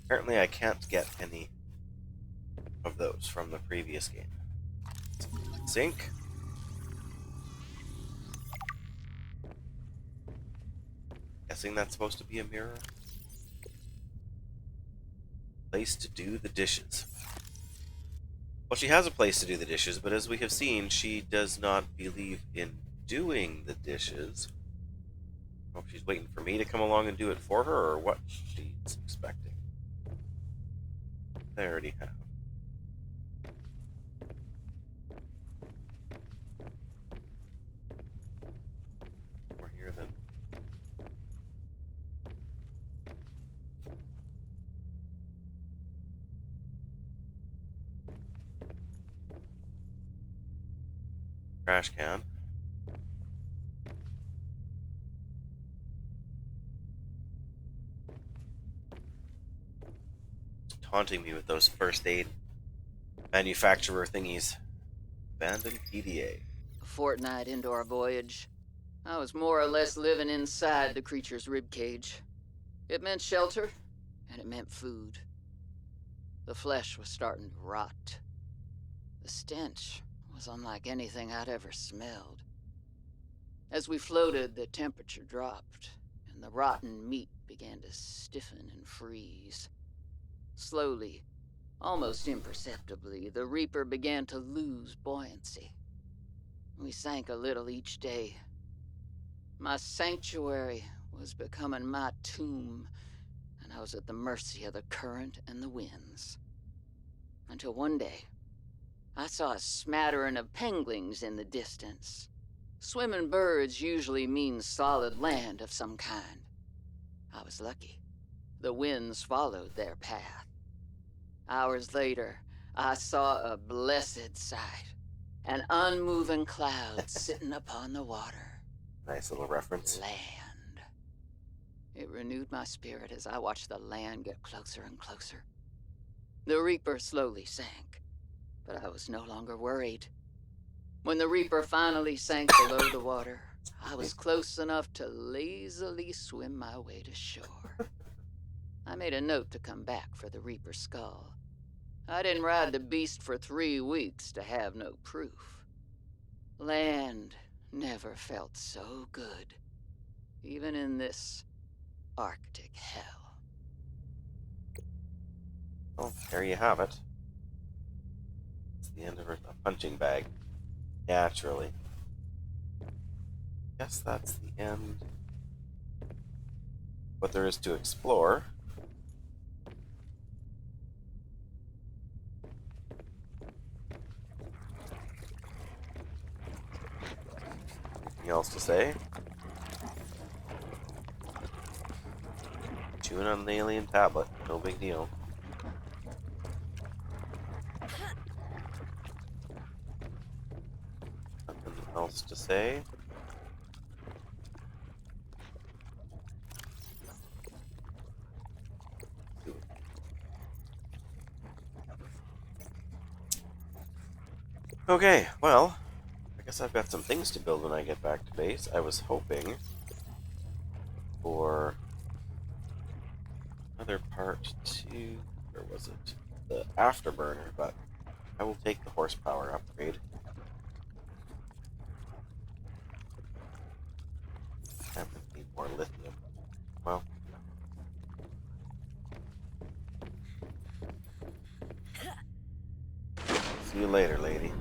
[SPEAKER 1] Apparently I can't get any of those from the previous game. Sink. Guessing that's supposed to be a mirror. Place to do the dishes. Well, she has a place to do the dishes, but as we have seen, she does not believe in doing the dishes. I don't know if she's waiting for me to come along and do it for her, or what she's expecting. I already have. We're here then. Trash can. Taunting me with those first aid manufacturer thingies. Abandoned PDA.
[SPEAKER 8] A fortnight into our voyage, I was more or less living inside the creature's ribcage. It meant shelter, and it meant food. The flesh was starting to rot. The stench was unlike anything I'd ever smelled. As we floated, the temperature dropped, and the rotten meat began to stiffen and freeze. Slowly, almost imperceptibly, the Reaper began to lose buoyancy. We sank a little each day. My sanctuary was becoming my tomb, and I was at the mercy of the current and the winds. Until one day, I saw a smattering of penguins in the distance. Swimming birds usually mean solid land of some kind. I was lucky. The winds followed their path. Hours later, I saw a blessed sight. An unmoving cloud sitting upon the water.
[SPEAKER 1] Nice little reference.
[SPEAKER 8] Land. It renewed my spirit as I watched the land get closer and closer. The Reaper slowly sank, but I was no longer worried. When the Reaper finally sank below the water, I was close enough to lazily swim my way to shore. I made a note to come back for the Reaper's skull. I didn't ride the beast for 3 weeks to have no proof. Land never felt so good, even in this Arctic hell.
[SPEAKER 1] Oh, there you have it. It's the end of a punching bag. Naturally. Guess that's the end. What there is to explore. Anything else to say? Chewing on an alien tablet. No big deal. Nothing else to say? Okay, well, I guess I've got some things to build when I get back to base. I was hoping for another part to, where was it? The afterburner, but I will take the horsepower upgrade. I need more lithium. Well. See you later, lady.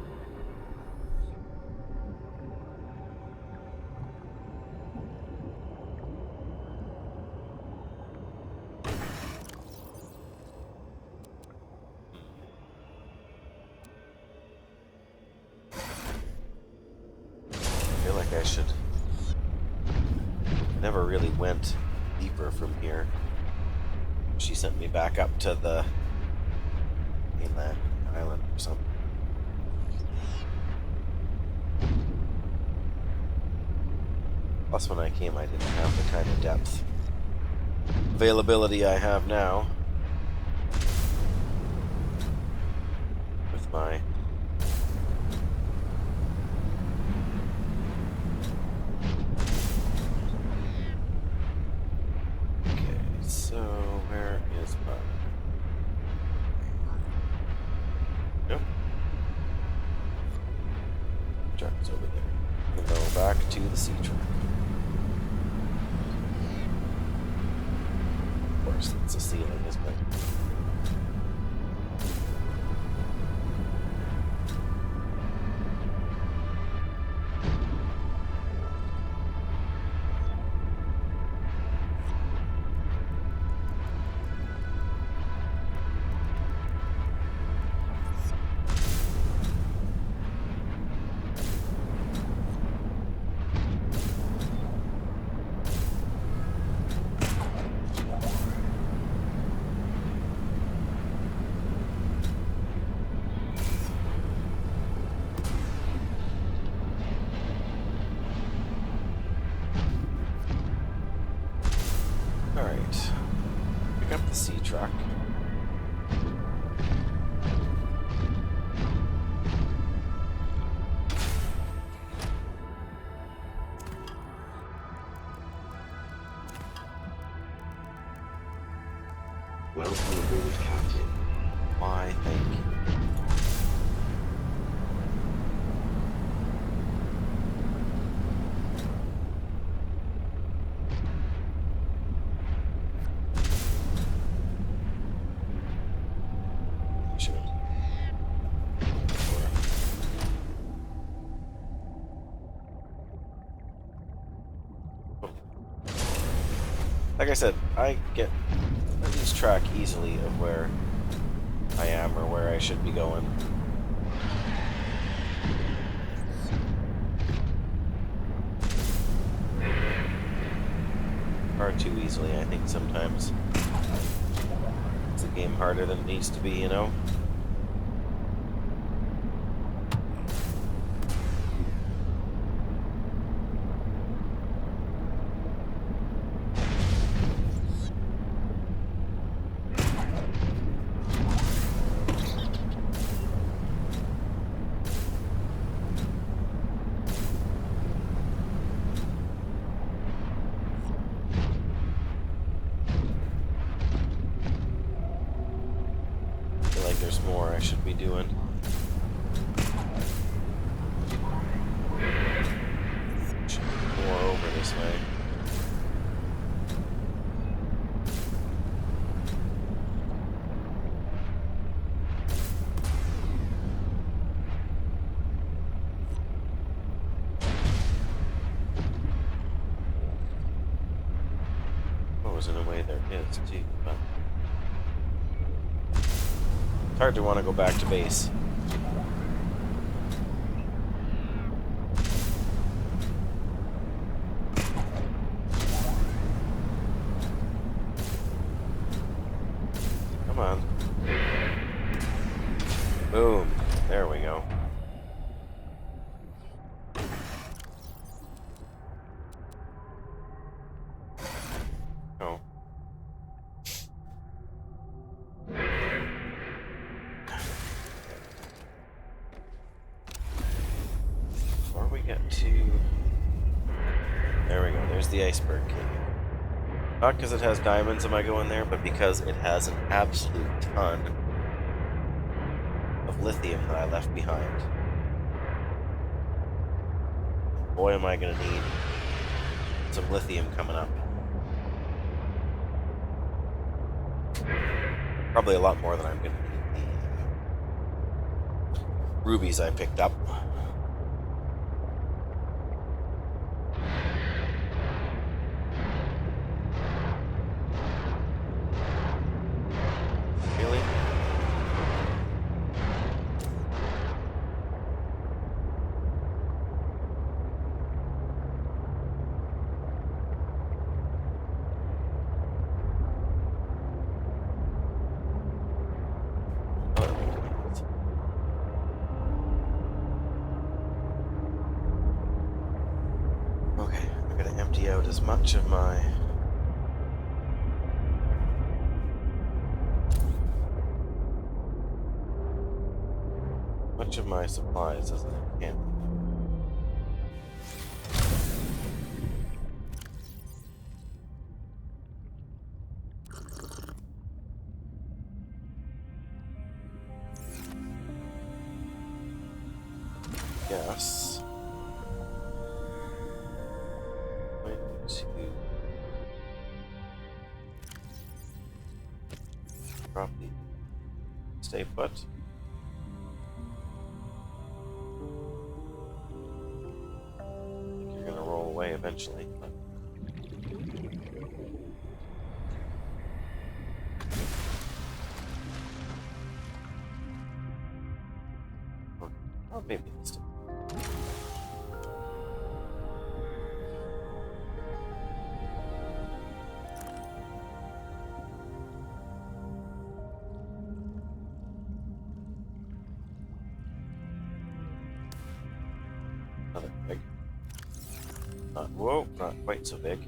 [SPEAKER 1] I should. Never really went deeper from here. She sent me back up to the mainland island or something. Plus, when I came, I didn't have the kind of depth availability I have now with my so where is my... Yep. Truck's over there. We'll go back to the sea truck. Of course, it's a ceiling, isn't it? Alright. Pick up the sea truck.
[SPEAKER 7] Welcome aboard, Captain.
[SPEAKER 1] Why, thank you. Sure. Like I said, I lose track easily of where I am or where I should be going. Far too easily, I think, sometimes. It's a game harder than it needs to be, you know? There's more I should be doing. Should be more over this way. Oh, in a way there is too. But it's hard to want to go back to base. Come on. Boom. There we go. Oh. Before we get to... There we go. There's the iceberg cave. Not because it has diamonds am I going there, but because it has an absolute ton of lithium that I left behind. Boy, am I going to need some lithium coming up. Probably a lot more than I'm going to need the rubies I picked up. Really? out as much of my supplies as I can. Yes. Going to drop the stay put. You're gonna roll away eventually. But... Oh, maybe it's still. Another pig. Whoa, not quite so big.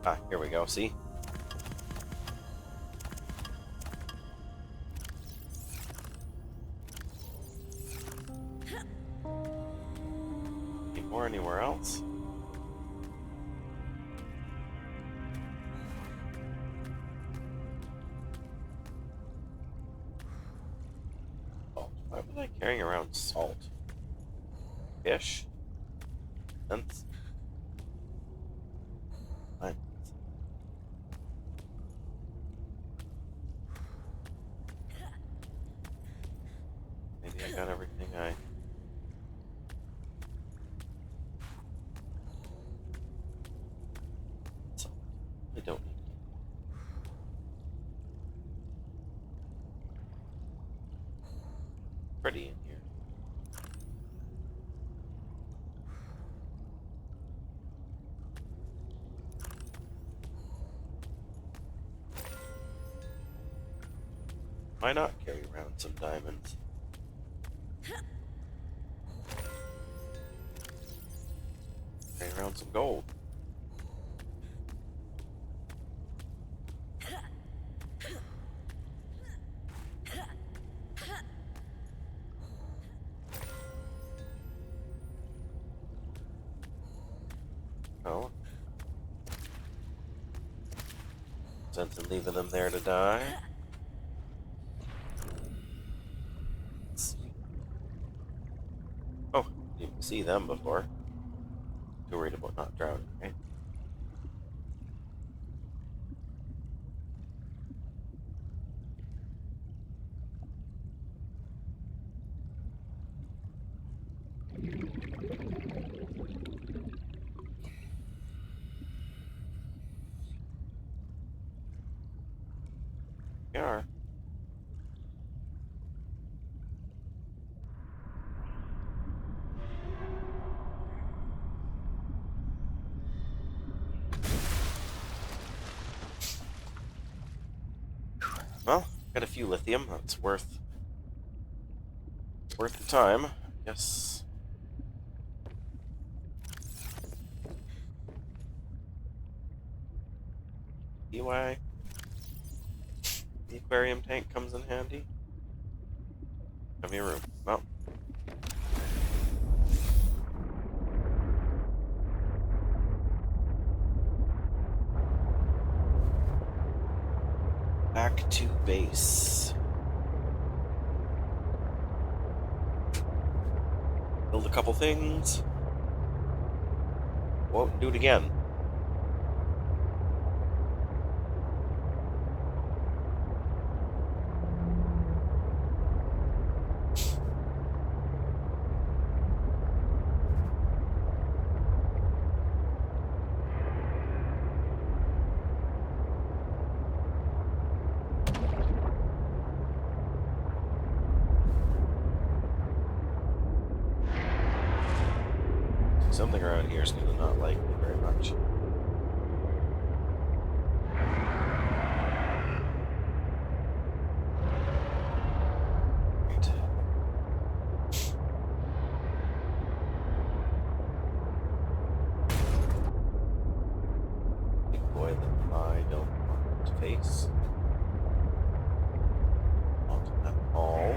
[SPEAKER 1] Ah, here we go, see? Any more anywhere else? Salt. Why was I carrying around salt? Fish? Sense? Fine. Maybe I got everything I... So, I don't need it. Pretty in here. Why not carry around some diamonds? Carry around some gold. Oh. Sense in leaving them there to die. Oh, didn't see them before. Too worried about not drowning, right? We are. Well, got a few lithium. That's worth the time, I guess. See why the aquarium tank comes in handy? Have me room. Well. Back to base. Build a couple things. Won't do it again. Something around here is going to not like me very much. Right. Big boy that I don't want to face. Not at all.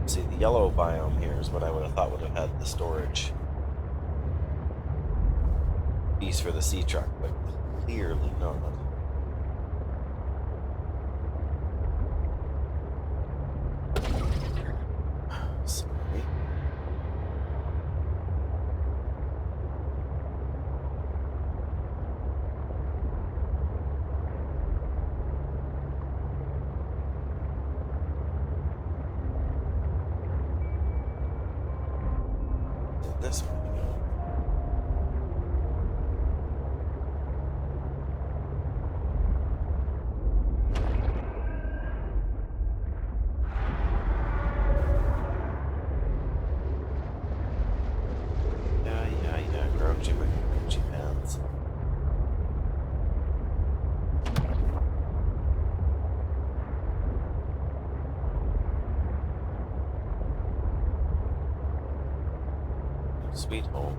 [SPEAKER 1] See, the yellow biome here is what I would have thought would have had the storage piece for the sea truck, but clearly not. Sorry. This one. Yeah, grouchy pants. Sweet home.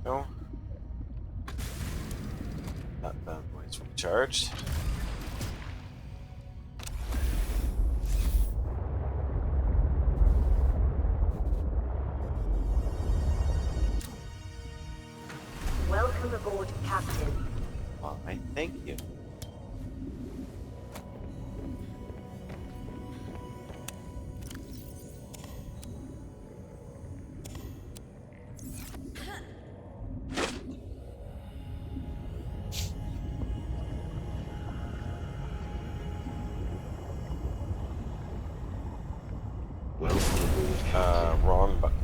[SPEAKER 1] No. That bad boy's recharged.
[SPEAKER 9] Welcome aboard, Captain.
[SPEAKER 1] Why, thank you.
[SPEAKER 7] Welcome aboard, Captain.
[SPEAKER 1] Wrong button.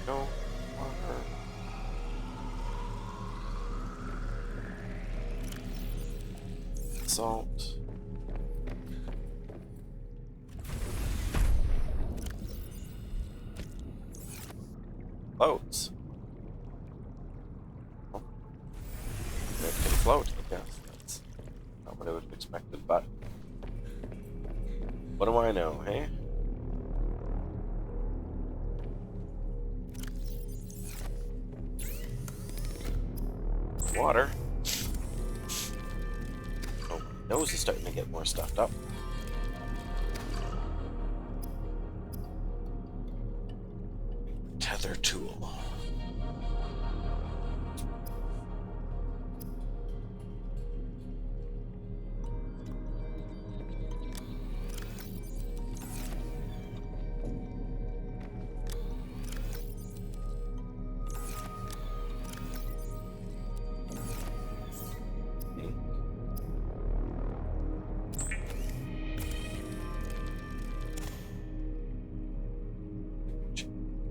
[SPEAKER 1] No water. Salt. Floats. Oh. It can float, I guess. That's not what I would have expected, but what do I know, hey? Water. Oh, my nose is starting to get more stuffed up. Tether tool.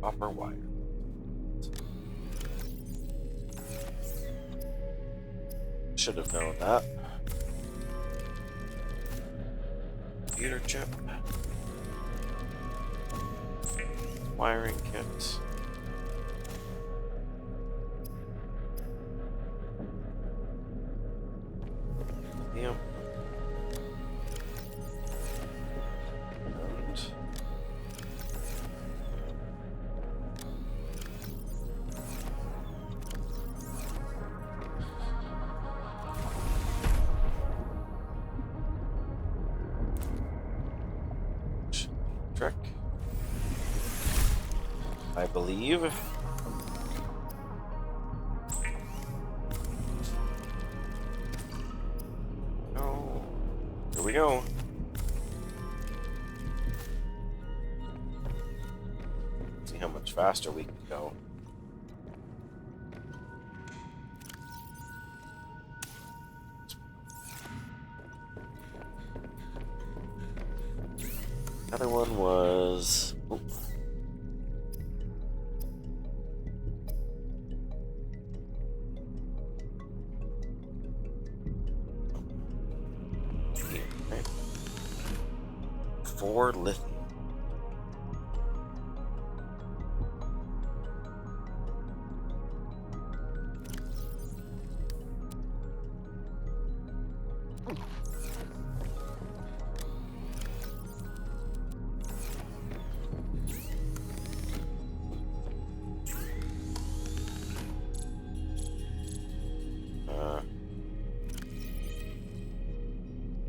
[SPEAKER 1] Copper wire. Should have known that. Computer chip. Wiring kit. Yep. And trick, I believe. Oh, here we go. See how much faster we can go. Other one was. Oh. Here, right. 4 lithium.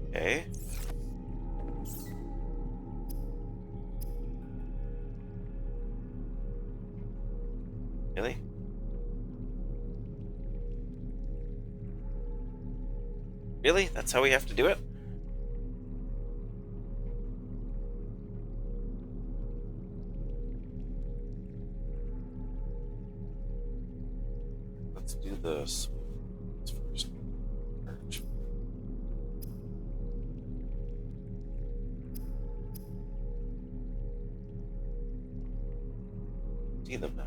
[SPEAKER 1] Okay. Really? Really? That's how we have to do it? Let's do this first. Merge. See them now.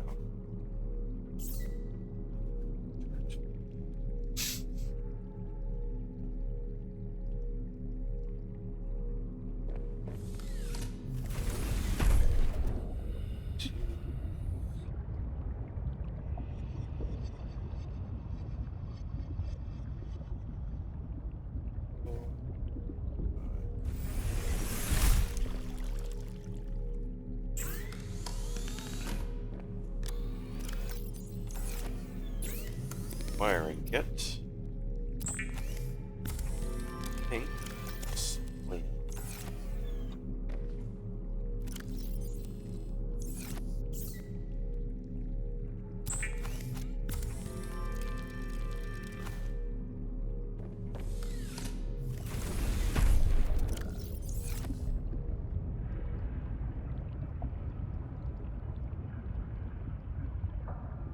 [SPEAKER 1] Wiring kit. Pink. Sleep.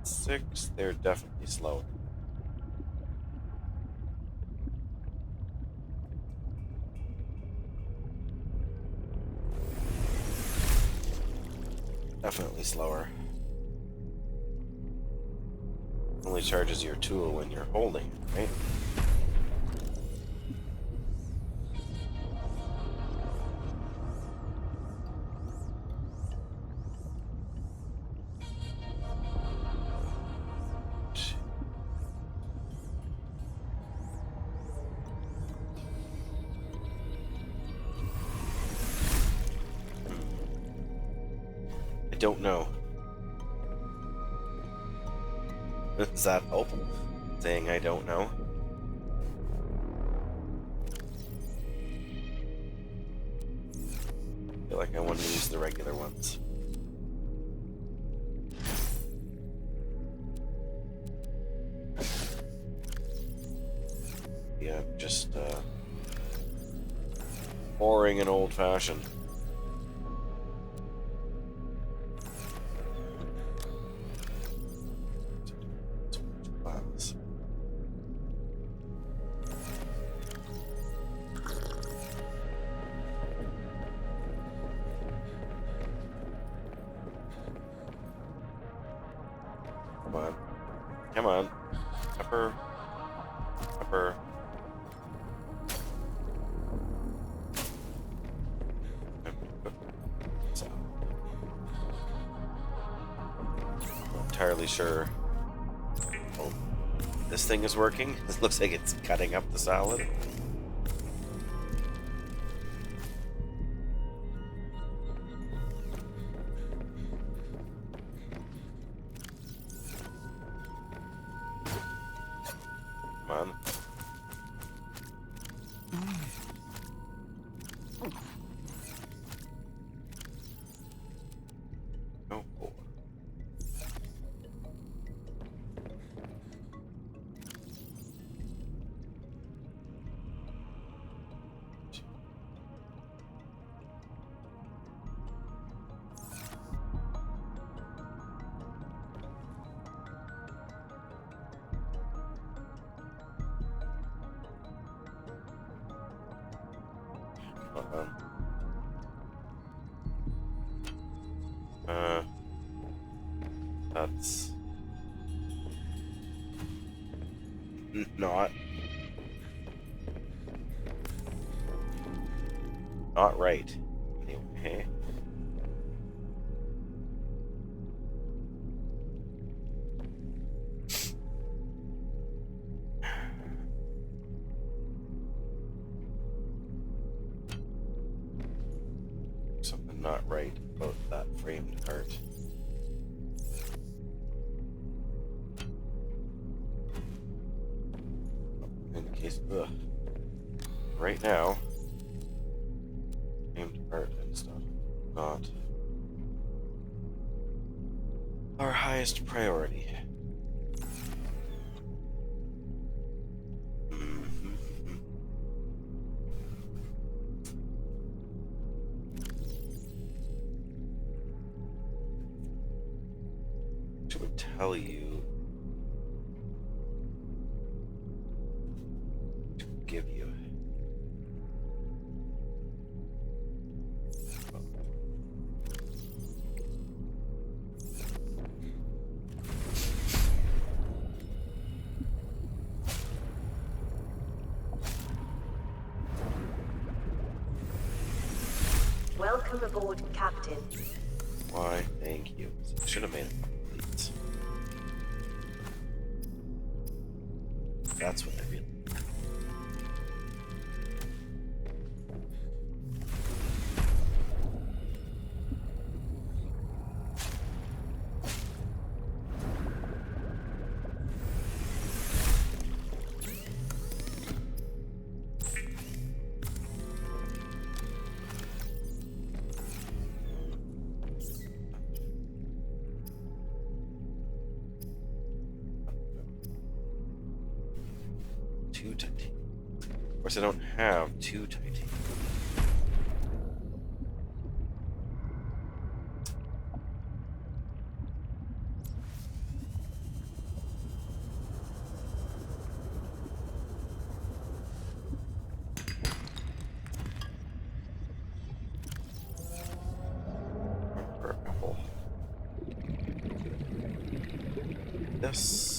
[SPEAKER 1] Six, they're definitely slower. Definitely slower. Only charges your tool when you're holding it, right? I don't know. Does that help? Saying I don't know? I feel like I want to use the regular ones. Yeah, just boring and old-fashioned. on. Pepper. Pepper. Not entirely sure. Oh, this thing is working. This looks like it's cutting up the salad. Come on. Oh, boy. That's not right. Anyway. Something not right about that framed art. In the case, right now, framed art and stuff, not our highest priority. Which would tell you to give you.
[SPEAKER 9] Welcome aboard, Captain.
[SPEAKER 1] Why, thank you. Should have made it complete. That's what I really. Two titanium. Of course, I don't have two titanium. Apple. This.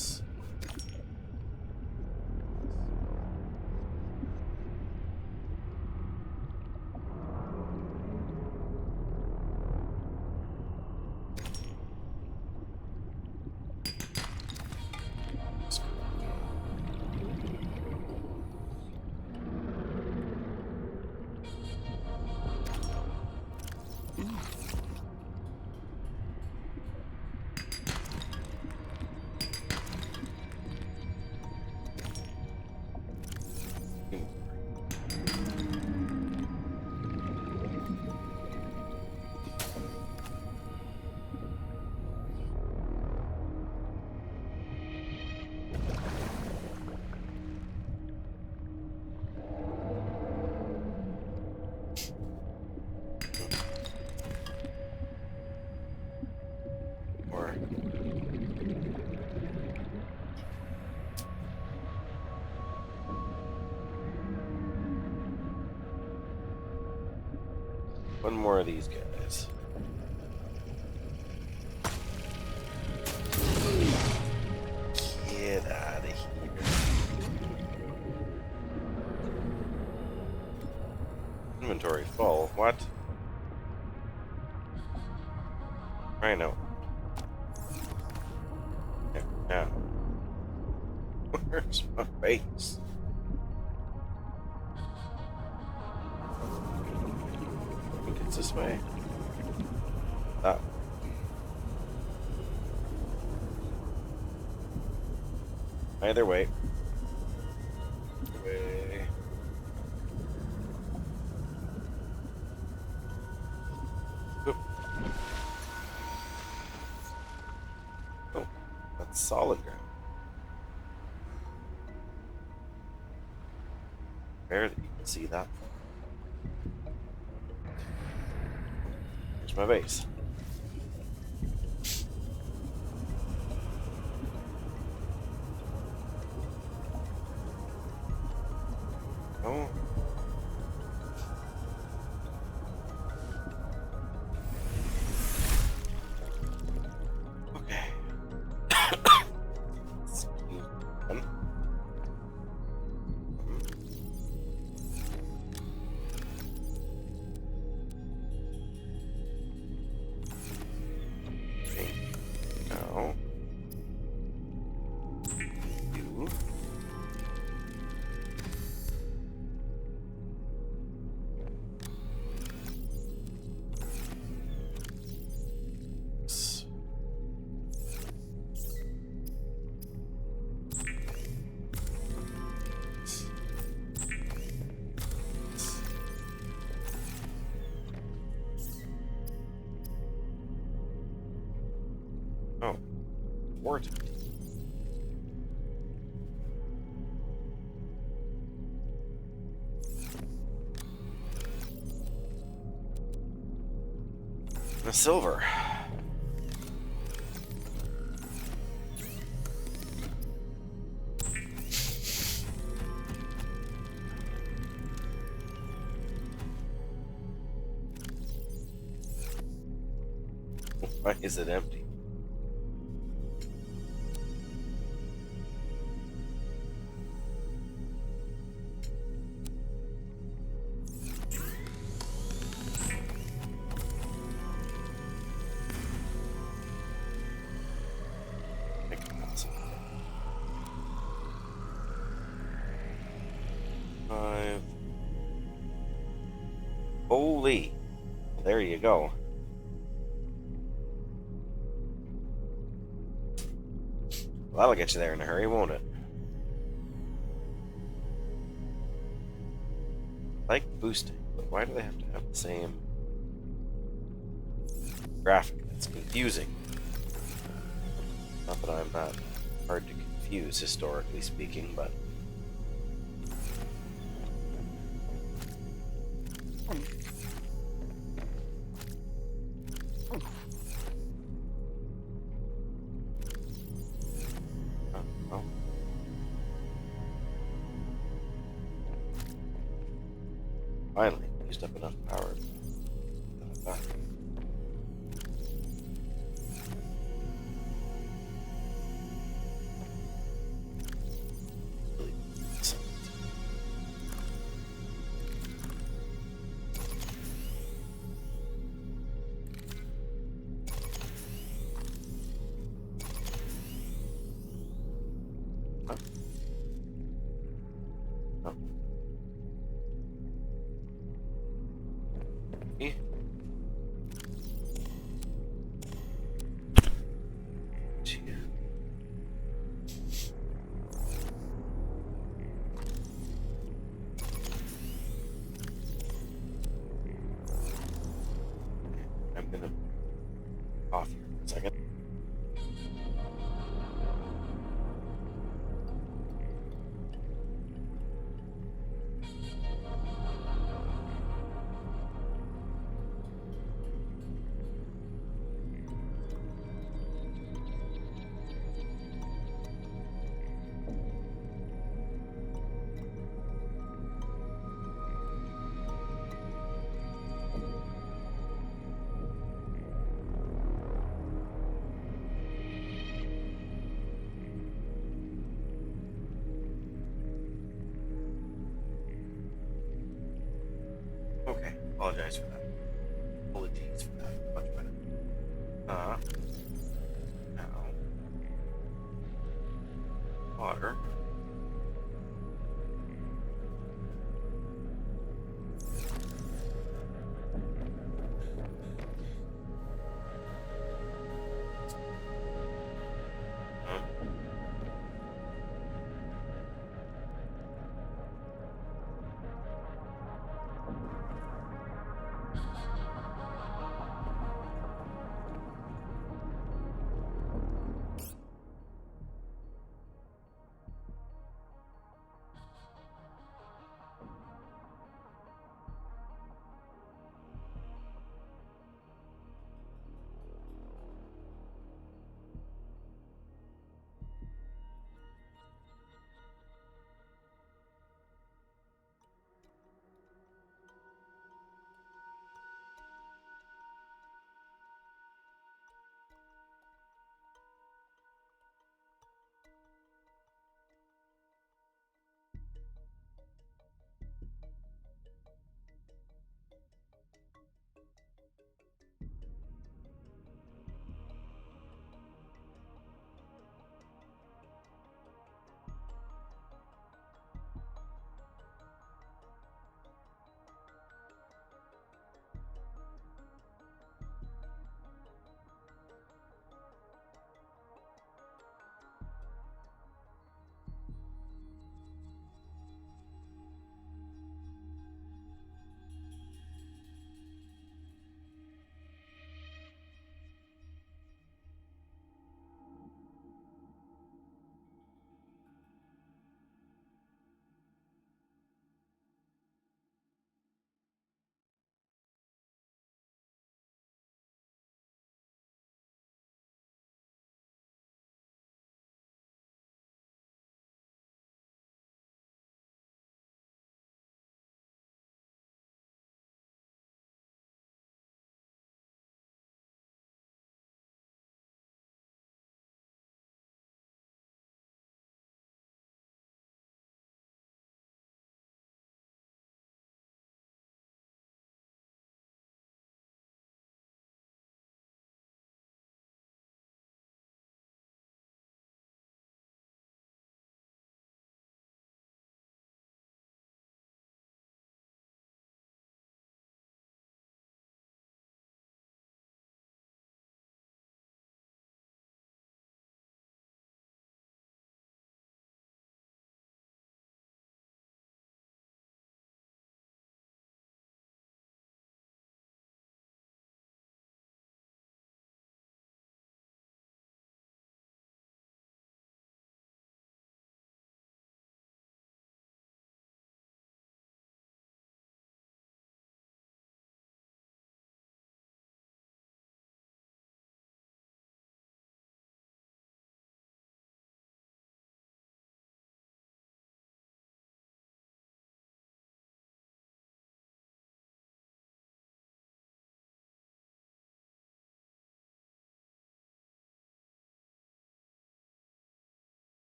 [SPEAKER 1] One more of these guys. inventory full. What? Rhino. Okay, now. Where's my base? I think it's this way. That. Either way. Way. Oop. Oh, that's solid ground. Rare that you can see that. There's my base. Oh. Okay. Excuse me. Okay. Now. You. Oh, wart. The silver. Why is it empty? Five. Holy. There you go. Well, that'll get you there in a hurry, won't it? I like boosting, but why do they have to have the same graphic? It's confusing. Not that I'm that hard to confuse, historically speaking, but... Oh. Finally, used up enough power. I'm gonna off here for a second. Apologize for that. Apologies for that. Much better. Now. Water.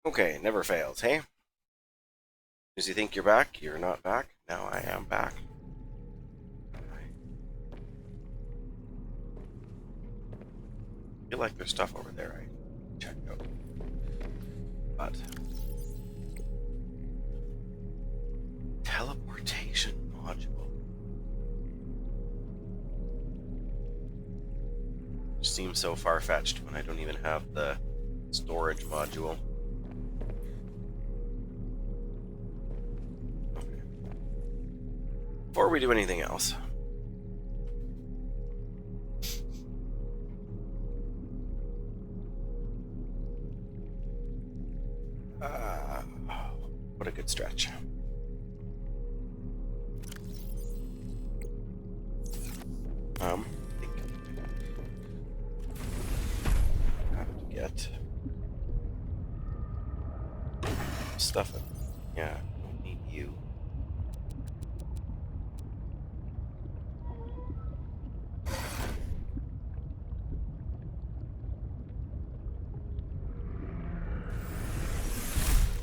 [SPEAKER 1] Okay, never fails, hey? Does you think you're back? You're not back? Now I am back. I feel like there's stuff over there I checked out. But teleportation module. Seems so far-fetched when I don't even have the storage module. Okay. Before we do anything else, what a good stretch. think I have to get stuff. Yeah, don't need you.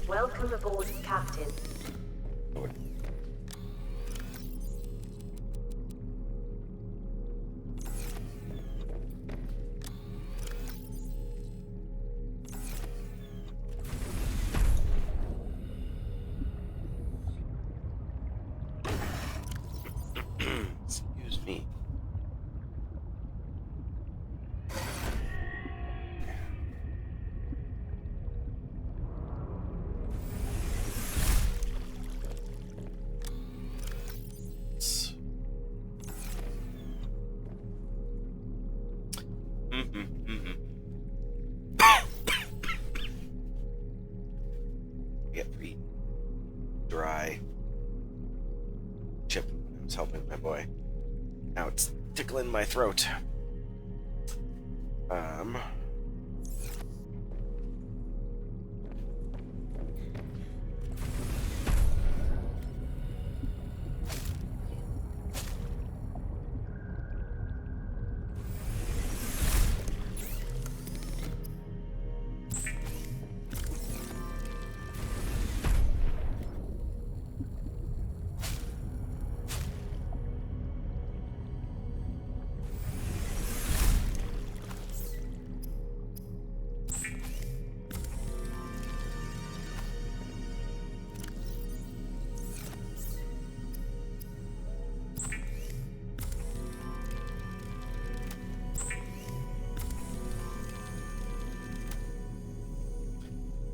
[SPEAKER 9] Welcome aboard, Captain.
[SPEAKER 1] Excuse me. Get pretty dry. Chip was helping my boy. Now it's tickling my throat.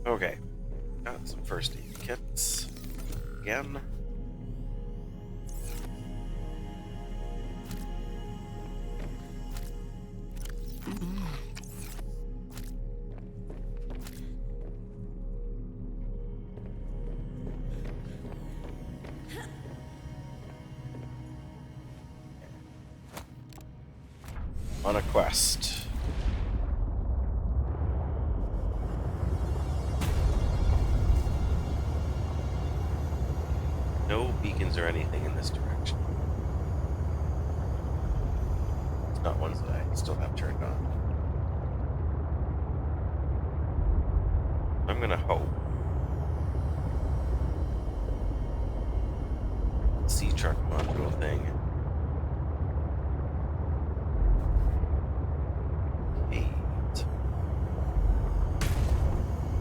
[SPEAKER 1] Okay, got some first aid kits again. On a quest. No beacons or anything in this direction. It's not ones that I still have turned on. I'm gonna hope. Sea truck module thing. Eight.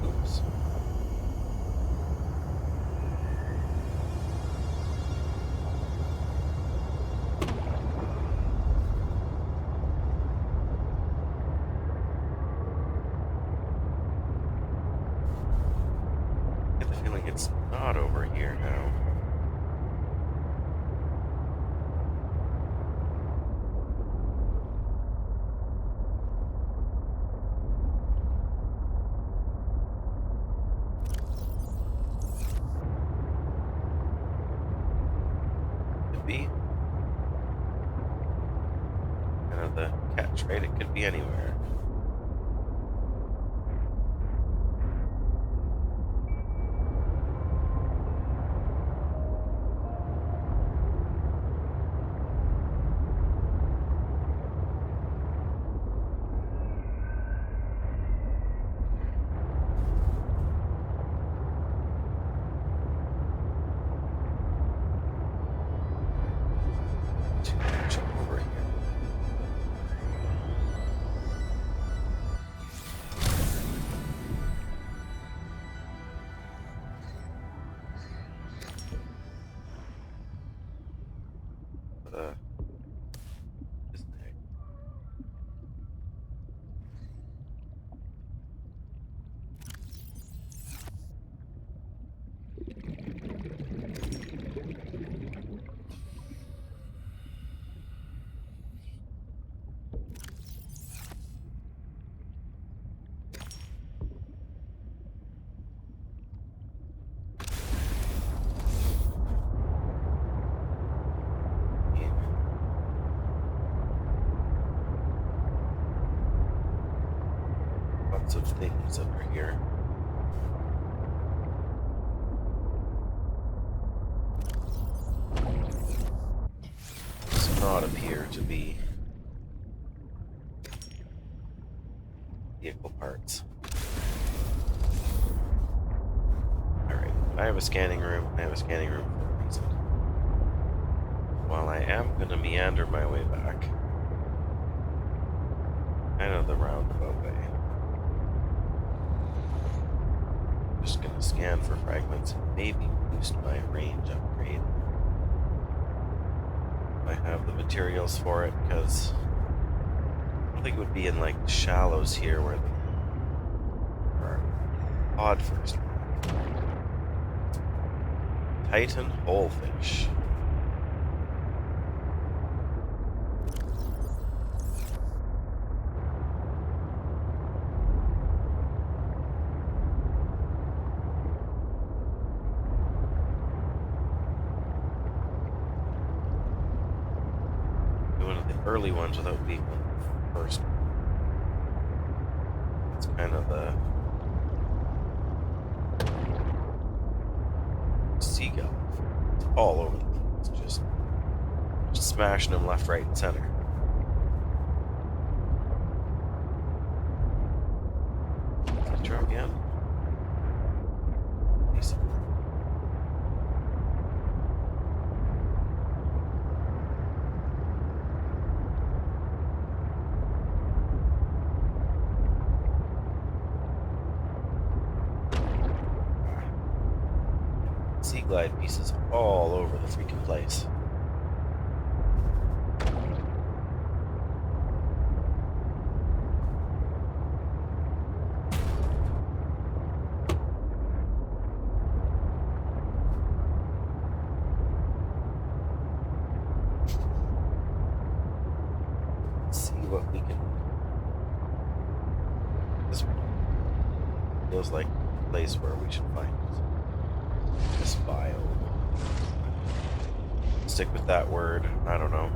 [SPEAKER 1] Oops. I get the feeling it's not over here now. Could be. Kind of the catch, right? It could be anywhere. Jump over here. lots of things under here. Does not appear to be vehicle parts. Alright, I have a scanning room. I have a scanning room for a reason. While I am going to meander my way back, kind of the roundabout way, just going to scan for fragments and maybe boost my range upgrade. I have the materials for it, because I don't think it would be in like the shallows here where the odd first. Titan holefish. One of the early ones without being the first. It's kind of the seagull. It's all over the place. Just smashing them left, right, and center. Can I try again? Easy. Sea glide pieces all over the freaking place. Let's see what we can. This feels like a place where we should find this biome. Stick with that word. I don't know.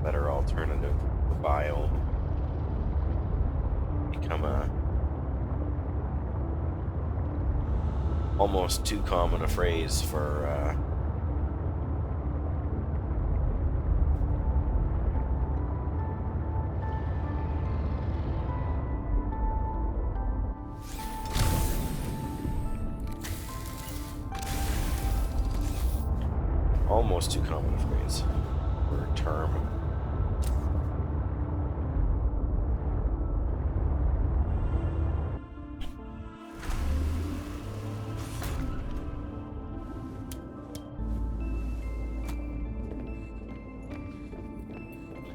[SPEAKER 1] Better alternative. The biome. Become a almost too common a phrase for almost too common a phrase or a term.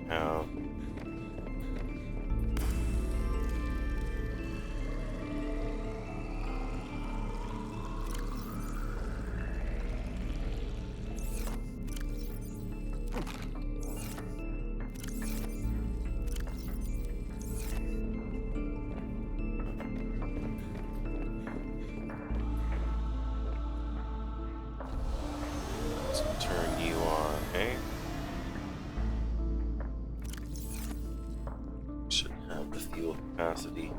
[SPEAKER 1] Now, let's turn you on, eh? Should have the fuel capacity,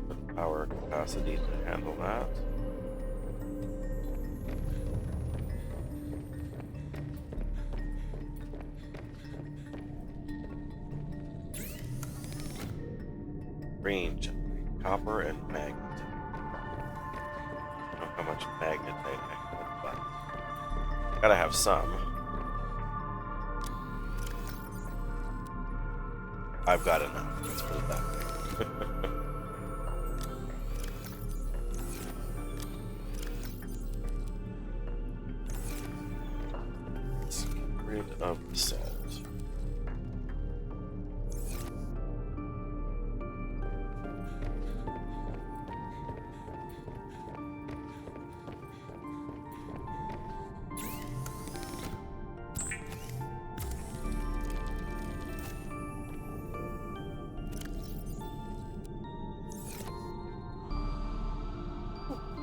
[SPEAKER 1] the power capacity to handle that. Range, copper and magnet. I don't know how much magnetite I have, but gotta have some. I've got enough, let's put it that way. Let's get rid of the salt.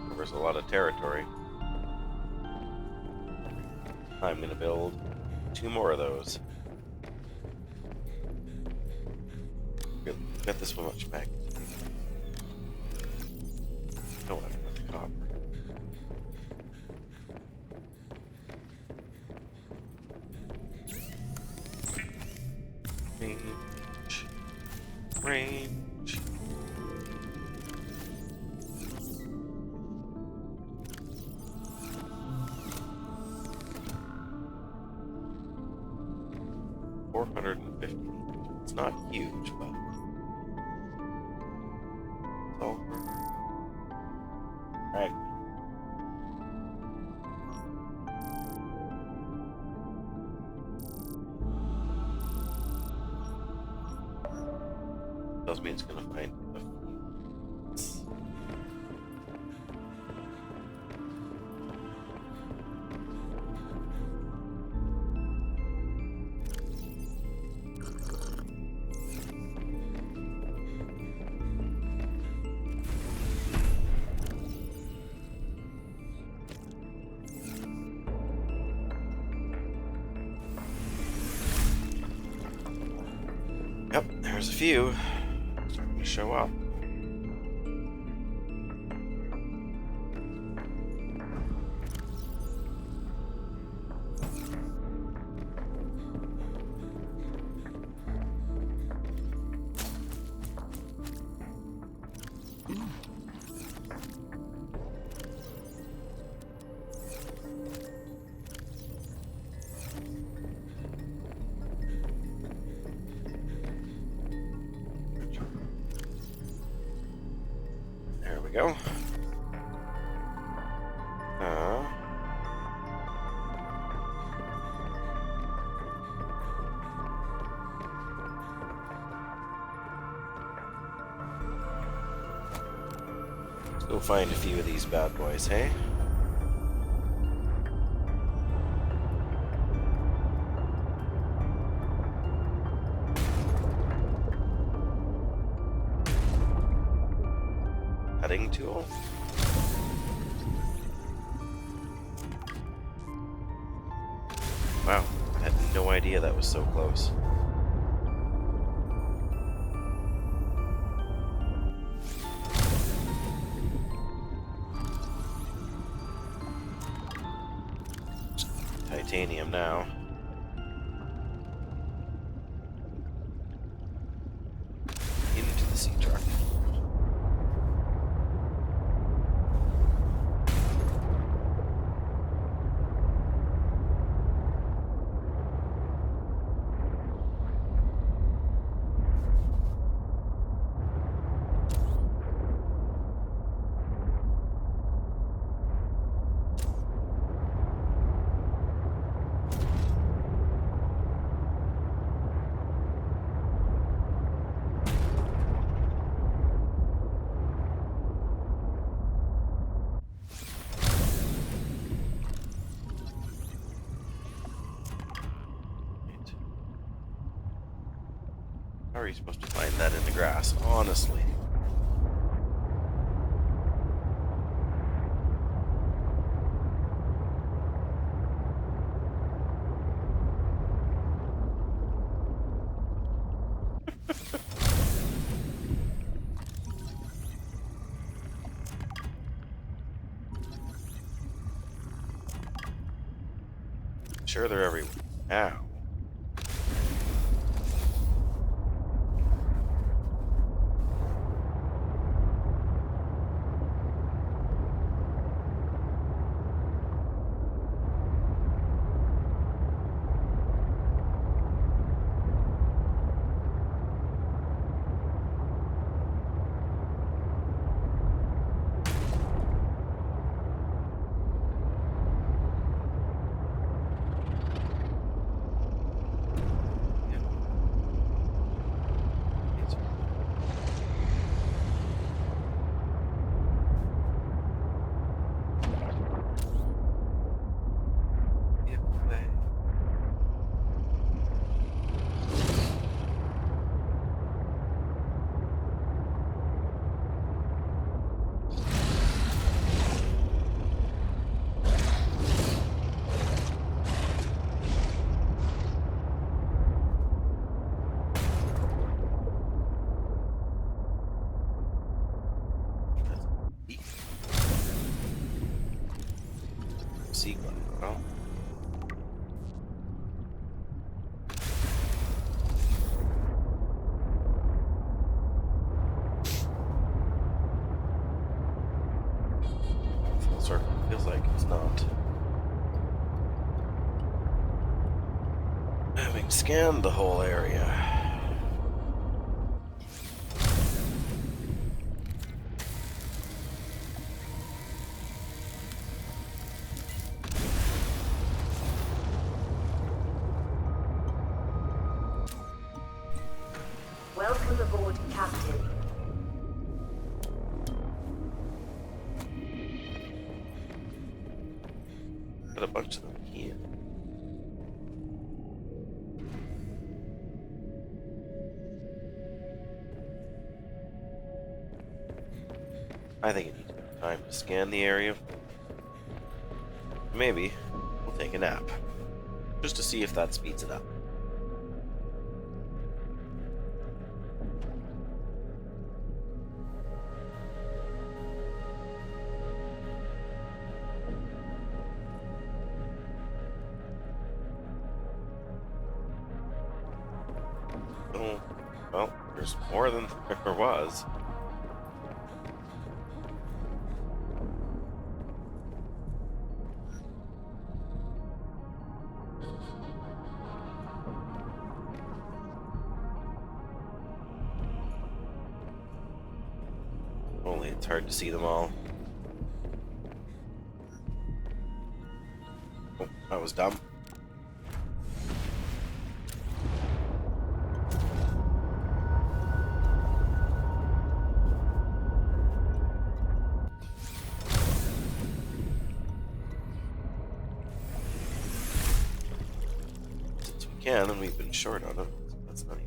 [SPEAKER 1] Covers a lot of territory. I'm gonna build 2 more of those. got this one much back. No, I've got the copper. Range. $450. It's not huge, but sulfur. Right. Tells me it's gonna find a few. Yep, there's a few starting to show up. There we go. Let's go find a few of these bad boys, hey? Cutting tool. Wow, I had no idea that was so close. Titanium now. Into the sea truck. How are you supposed to find that in the grass, honestly? Sure, they're everywhere. Ow. sea glass. Well, full circle. Feels like it's not. Having scanned the whole area.
[SPEAKER 9] Welcome aboard, Captain.
[SPEAKER 1] Got a bunch of them here. I think it needs time to scan the area. Maybe we'll take a nap. Just to see if that speeds it up. Oh, well, there's more than there was. Only it's hard to see them all. Oh, that was dumb. Since we can, and we've been short on it. That's not even.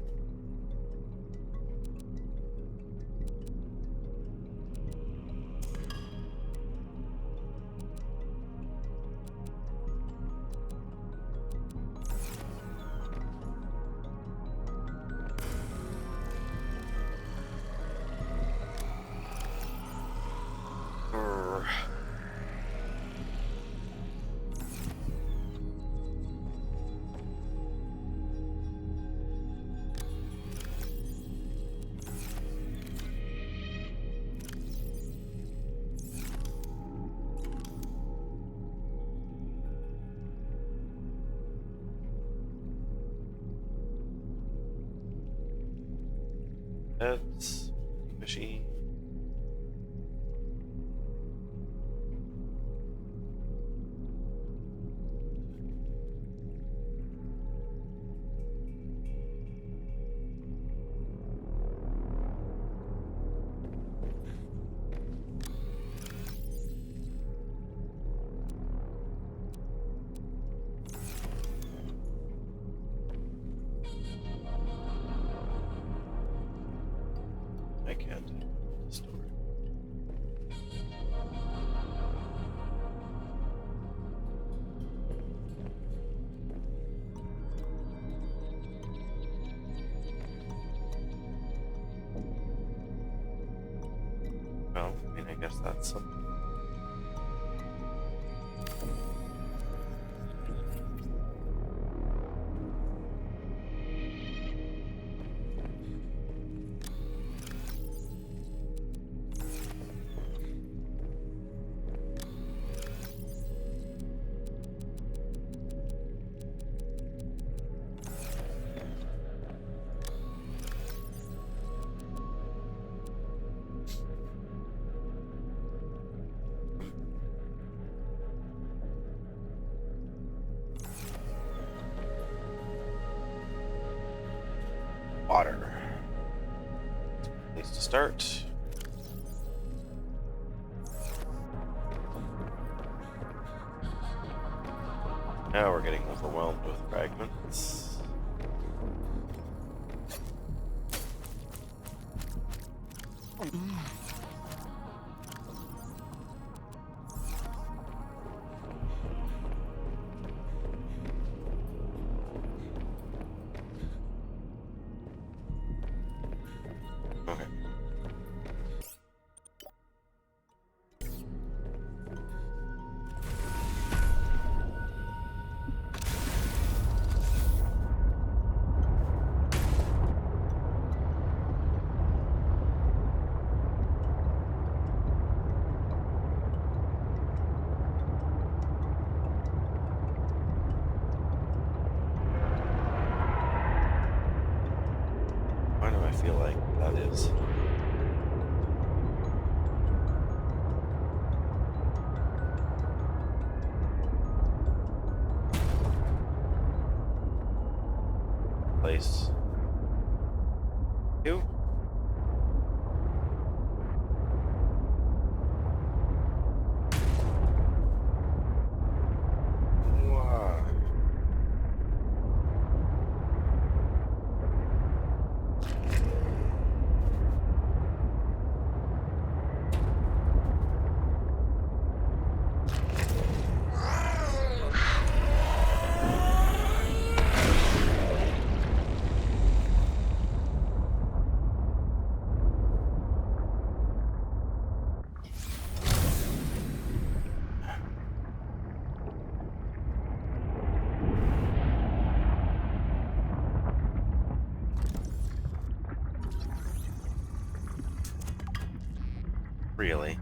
[SPEAKER 1] Brr. That's machine. I can't store it. Well, I mean, I guess that's something. Water. Place to start. Now we're getting overwhelmed with fragments. Okay. feel like that is. Place. You. Wow. Really?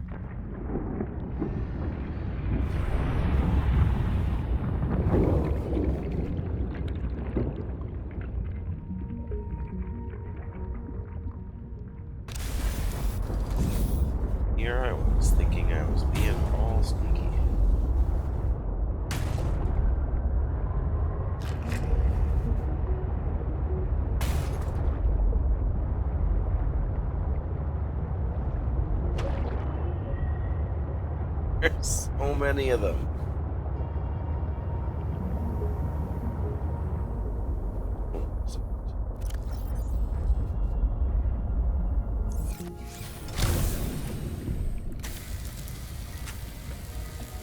[SPEAKER 1] Here I was thinking I was being all sneaky. There's so many of them.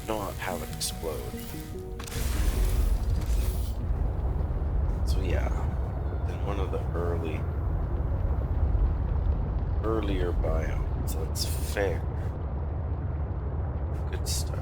[SPEAKER 1] Not have it explode. So yeah, in one of the earlier biomes. That's fair. Good start.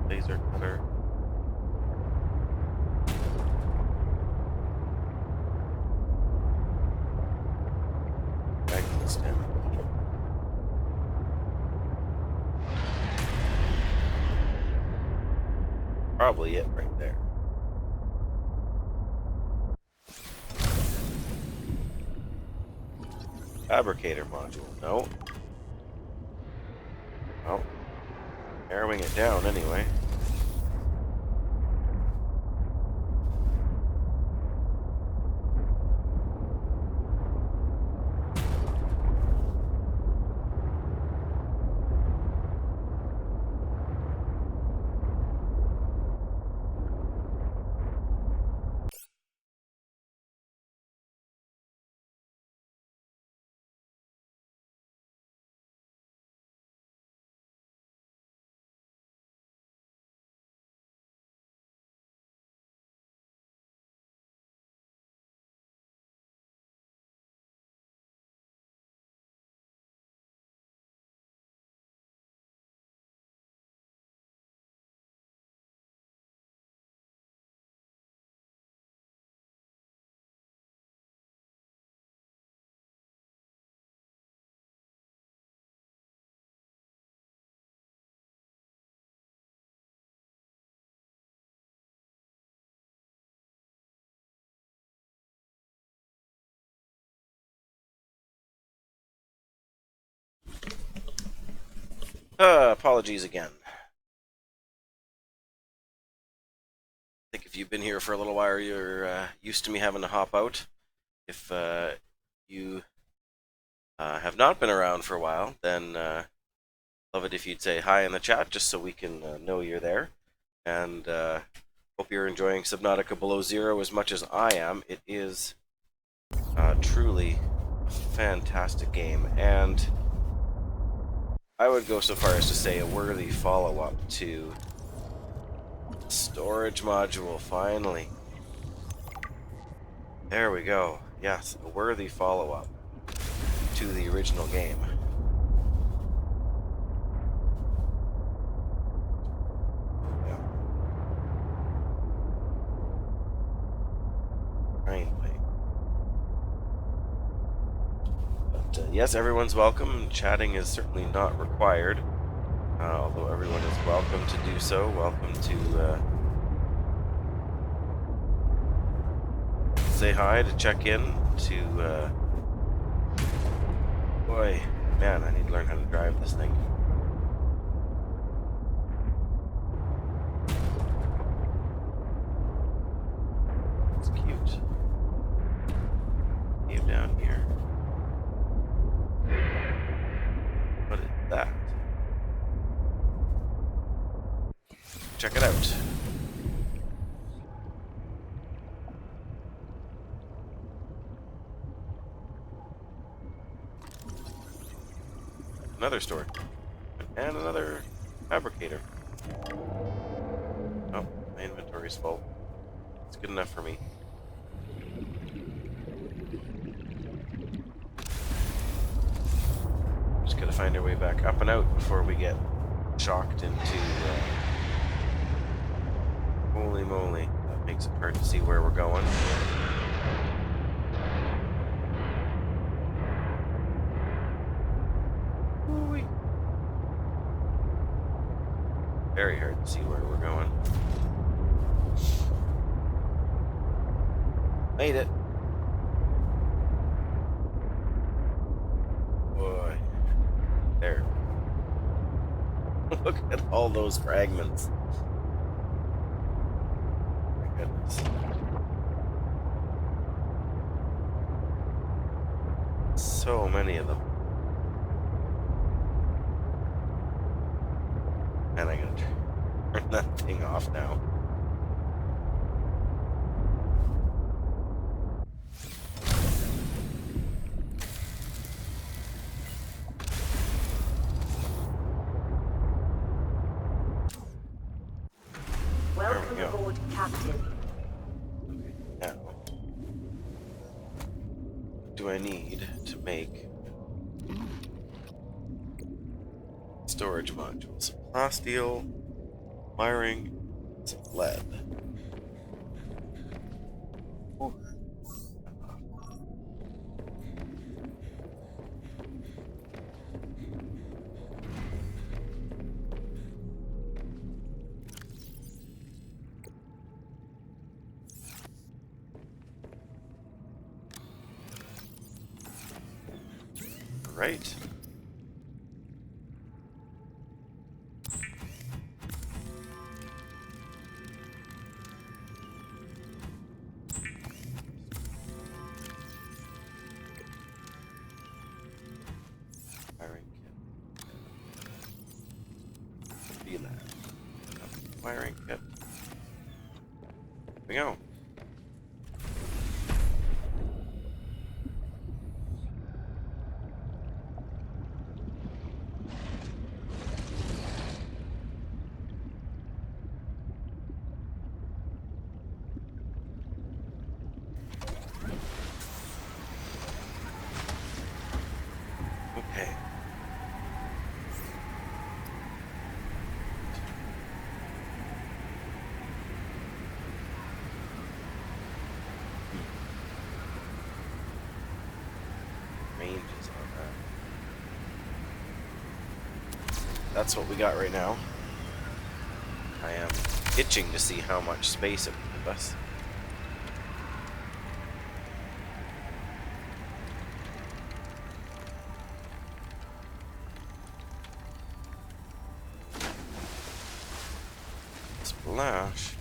[SPEAKER 1] Laser cutter. Magnet stem. Probably it right there. Fabricator module. No. Well, narrowing it down anyway. Apologies again. I think if you've been here for a little while, you're used to me having to hop out. If you have not been around for a while, then love it if you'd say hi in the chat, just so we can know you're there. And Hope you're enjoying Subnautica Below Zero as much as I am. It is truly a fantastic game, and I would go so far as to say a worthy follow-up to storage module, finally. There we go. Yes, a worthy follow-up to the original game. Yeah. Finally. But yes, everyone's welcome. Chatting is certainly not required. Although everyone is welcome to do so. Welcome to say hi, to check in, to boy, man, I need to learn how to drive this thing. It's cute. Cave down here. What is that? Check it out. Another store. And another fabricator. Oh, my inventory's full. It's good enough for me. Just gotta find our way back up and out before we get shocked into... holy moly. That makes it hard to see where we're going. Ooh-wee. Very hard to see where we're going. Made it. Boy. There. Look at all those fragments. My goodness. So many of them. And I gotta turn that thing off now.
[SPEAKER 9] Welcome
[SPEAKER 1] go.
[SPEAKER 9] aboard, Captain.
[SPEAKER 1] Now, what do I need to make storage modules? Plasteel, wiring, some lead. Ooh. Right. Wiring kit. Be that. Wiring kit. Here we go. Okay. Ranges on that. That's what we got right now. I am itching to see how much space it will give us. Splash.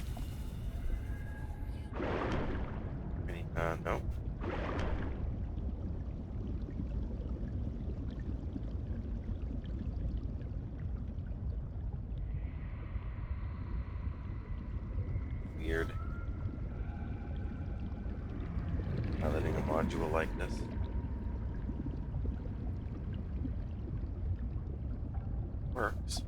[SPEAKER 1] No. weird. Piloting a module like this. Works.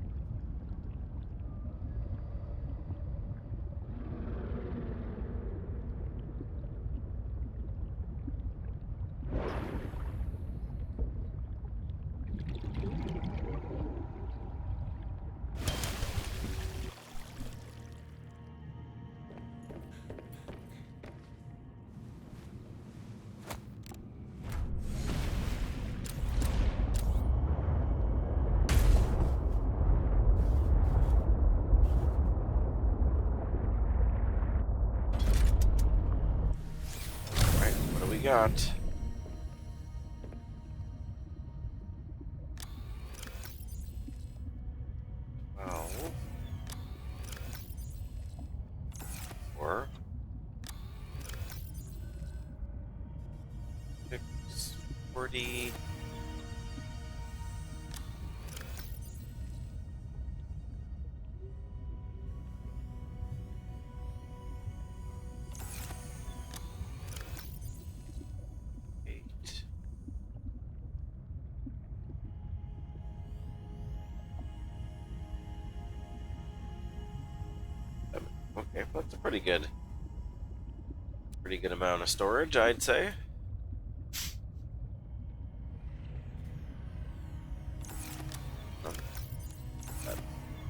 [SPEAKER 1] Got. Well, 4, 6, 40. Okay, that's a pretty good amount of storage, I'd say.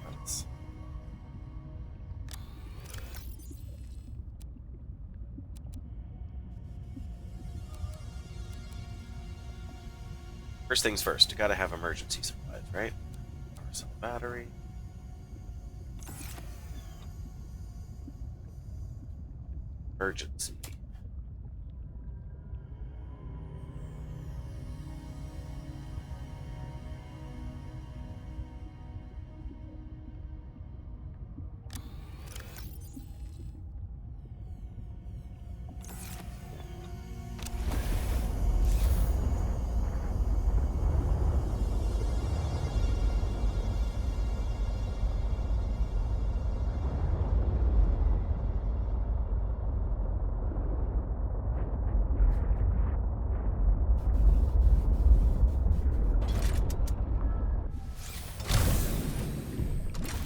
[SPEAKER 1] That's... First things first, you gotta have emergency supplies, right? Power cell battery. Emergency.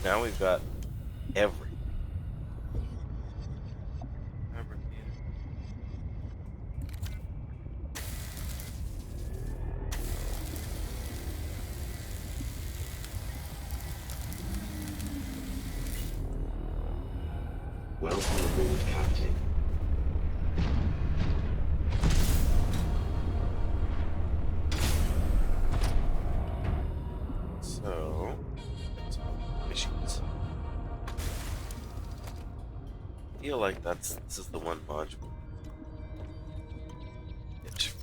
[SPEAKER 1] Now we've got everything.
[SPEAKER 7] Welcome aboard, Captain.
[SPEAKER 1] So, missions. I feel like this is the one module. Itch.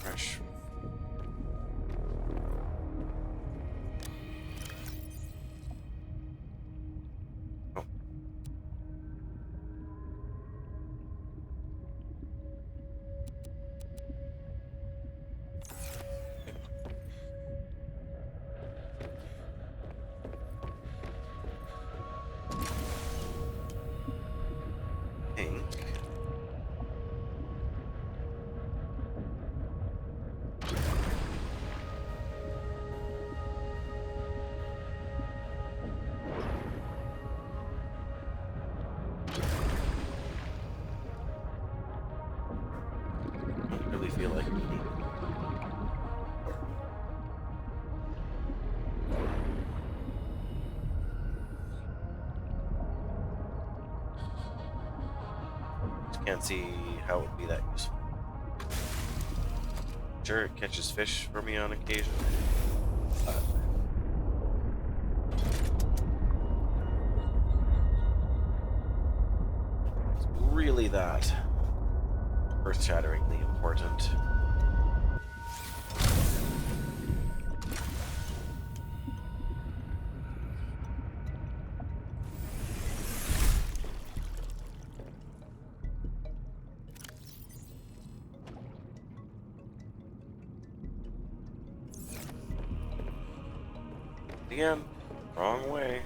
[SPEAKER 1] Fresh. Oh. Pink. Don't really feel like eating. Just can't see how it would be that useful. Sure, it catches fish for me on occasion. But it's really that earth-shatteringly important. Again, wrong way.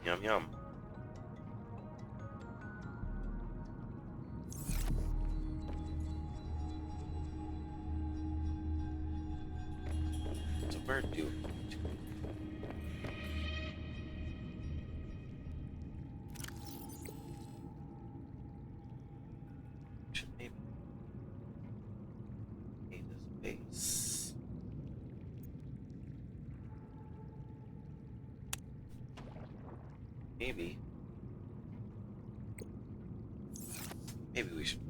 [SPEAKER 1] Yum yum. So where do should maybe need this base. Maybe we should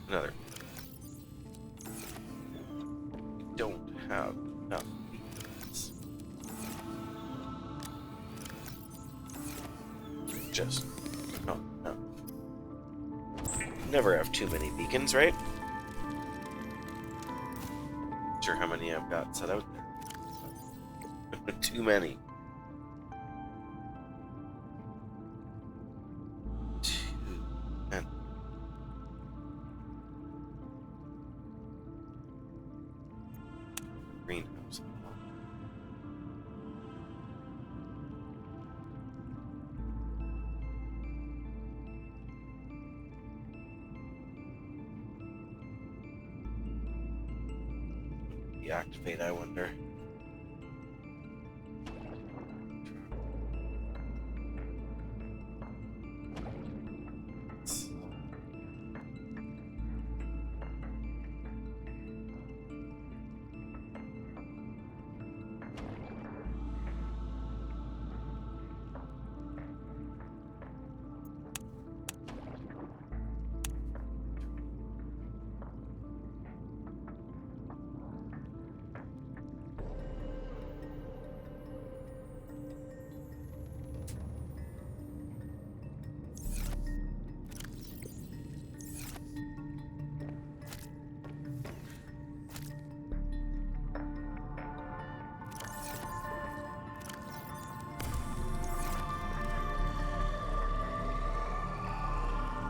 [SPEAKER 1] another. We don't have enough beacons. Just not enough. Never have too many beacons, right? Not sure how many I've got set out there. Too many. Greenhouse. Deactivate, I wonder.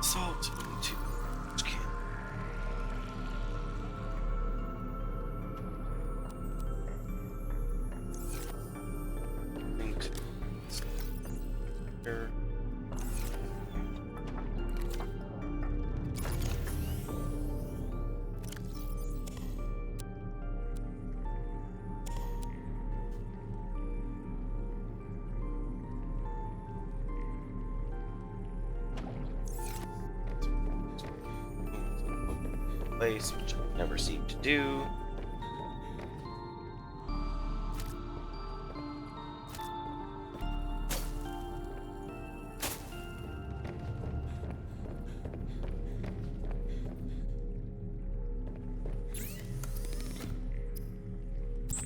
[SPEAKER 1] Salt into can. Think here. Place, which I never seem to do.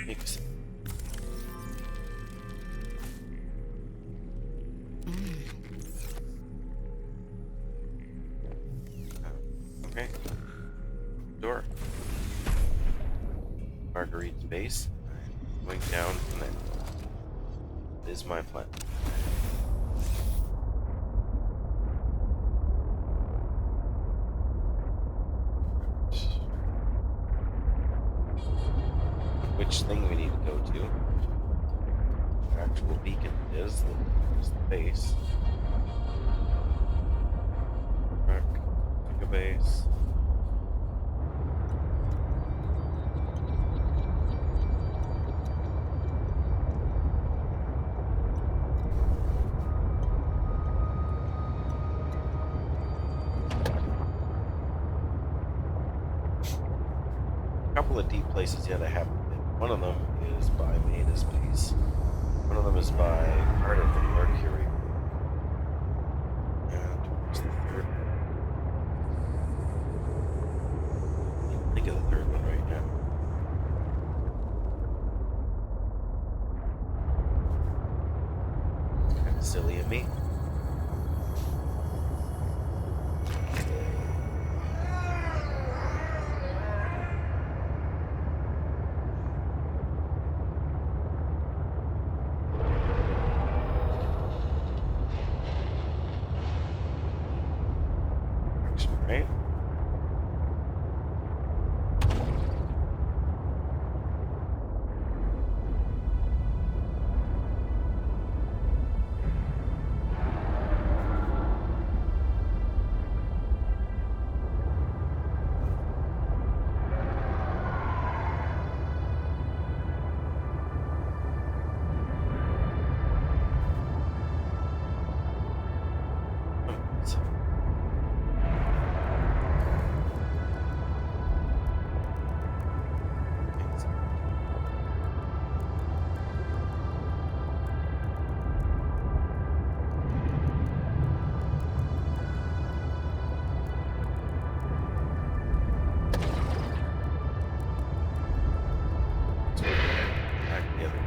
[SPEAKER 1] Mix it. Okay. Door. Marguerite's base. I'm going down from there. That is my plan. Which thing we need to go to? The actual beacon is the base. Pick a base. Couple of deep places yet I haven't been. One of them is by Maeda's base. One of them is by part of the Mercury. And where's the third one? I can't think of the third one right now. Kind of silly of me.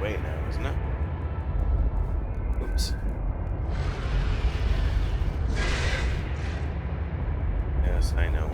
[SPEAKER 1] way now, isn't it? Oops. Yes, I know.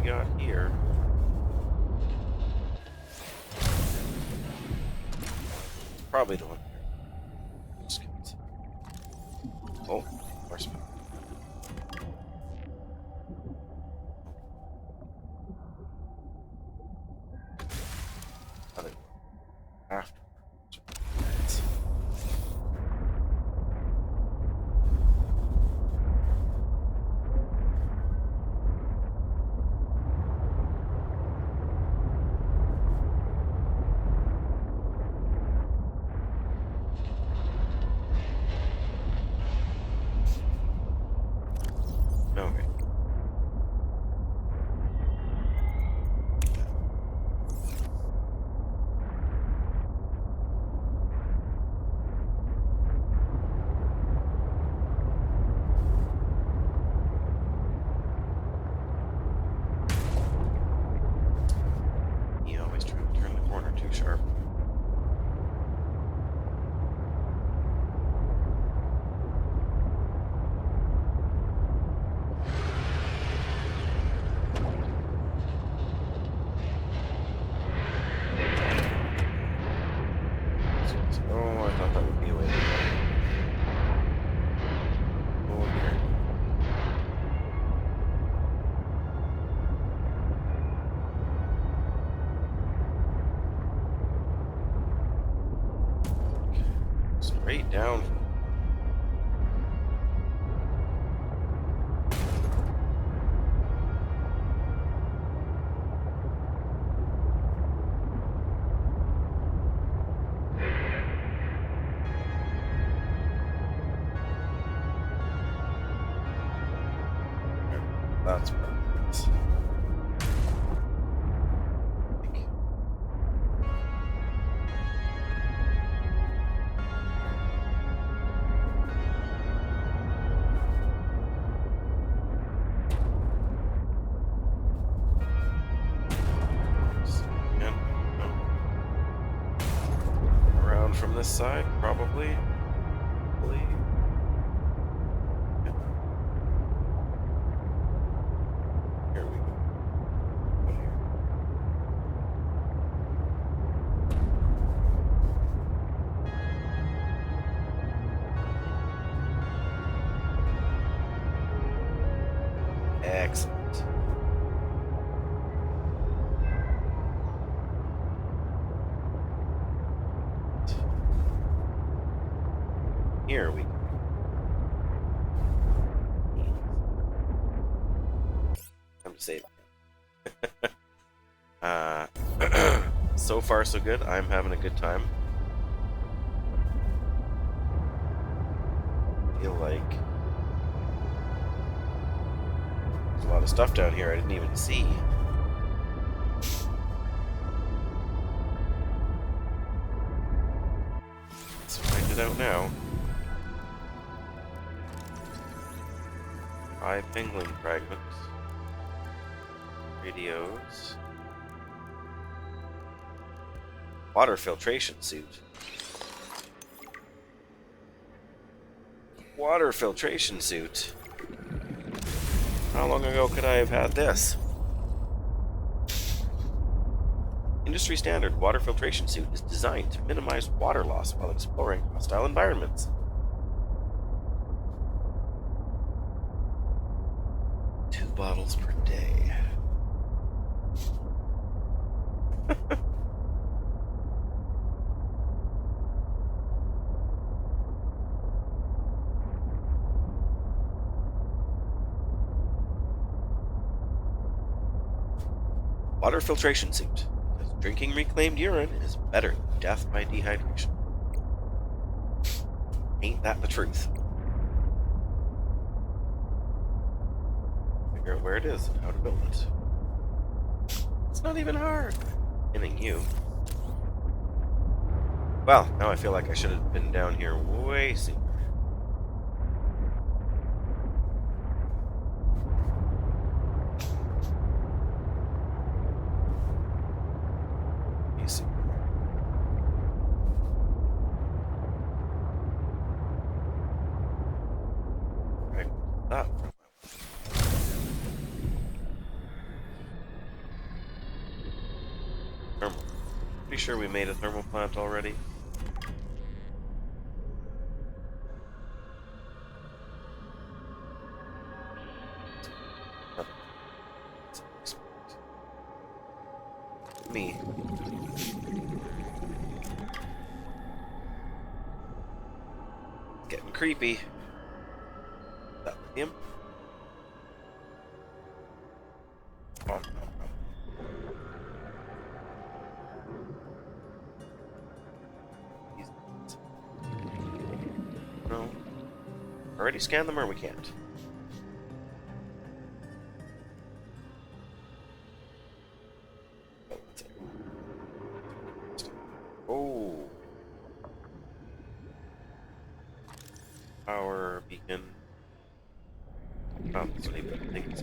[SPEAKER 1] Got here. Probably the one here. Oh, horseman. After. Okay. You always try to turn the corner too sharp. Oh, I thought that would be a way to go. Oh, here. Straight down. That's perfect. And around from this side, probably. Here we go. What here? Excellent. Here we go. Time to save. So far so good. I'm having a good time. Feel like there's a lot of stuff down here I didn't even see. Let's find it out now. 5 penguin fragments. Radios. Water filtration suit. Water filtration suit. How long ago could I have had this? Industry standard water filtration suit is designed to minimize water loss while exploring hostile environments. bottles per day. Water filtration suit, because drinking reclaimed urine is better than death by dehydration. Ain't that the truth? Figure out where it is and how to build it. It's not even hard. Hitting you. Well, now I feel like I should have been down here way sooner. Easy. Right, that. Thermal. Pretty sure we made a thermal plant already. Me. Getting creepy. Is that lithium? Oh, no. Already scanned them or we can't? Oh. Power beacon. Oh, that's what even things.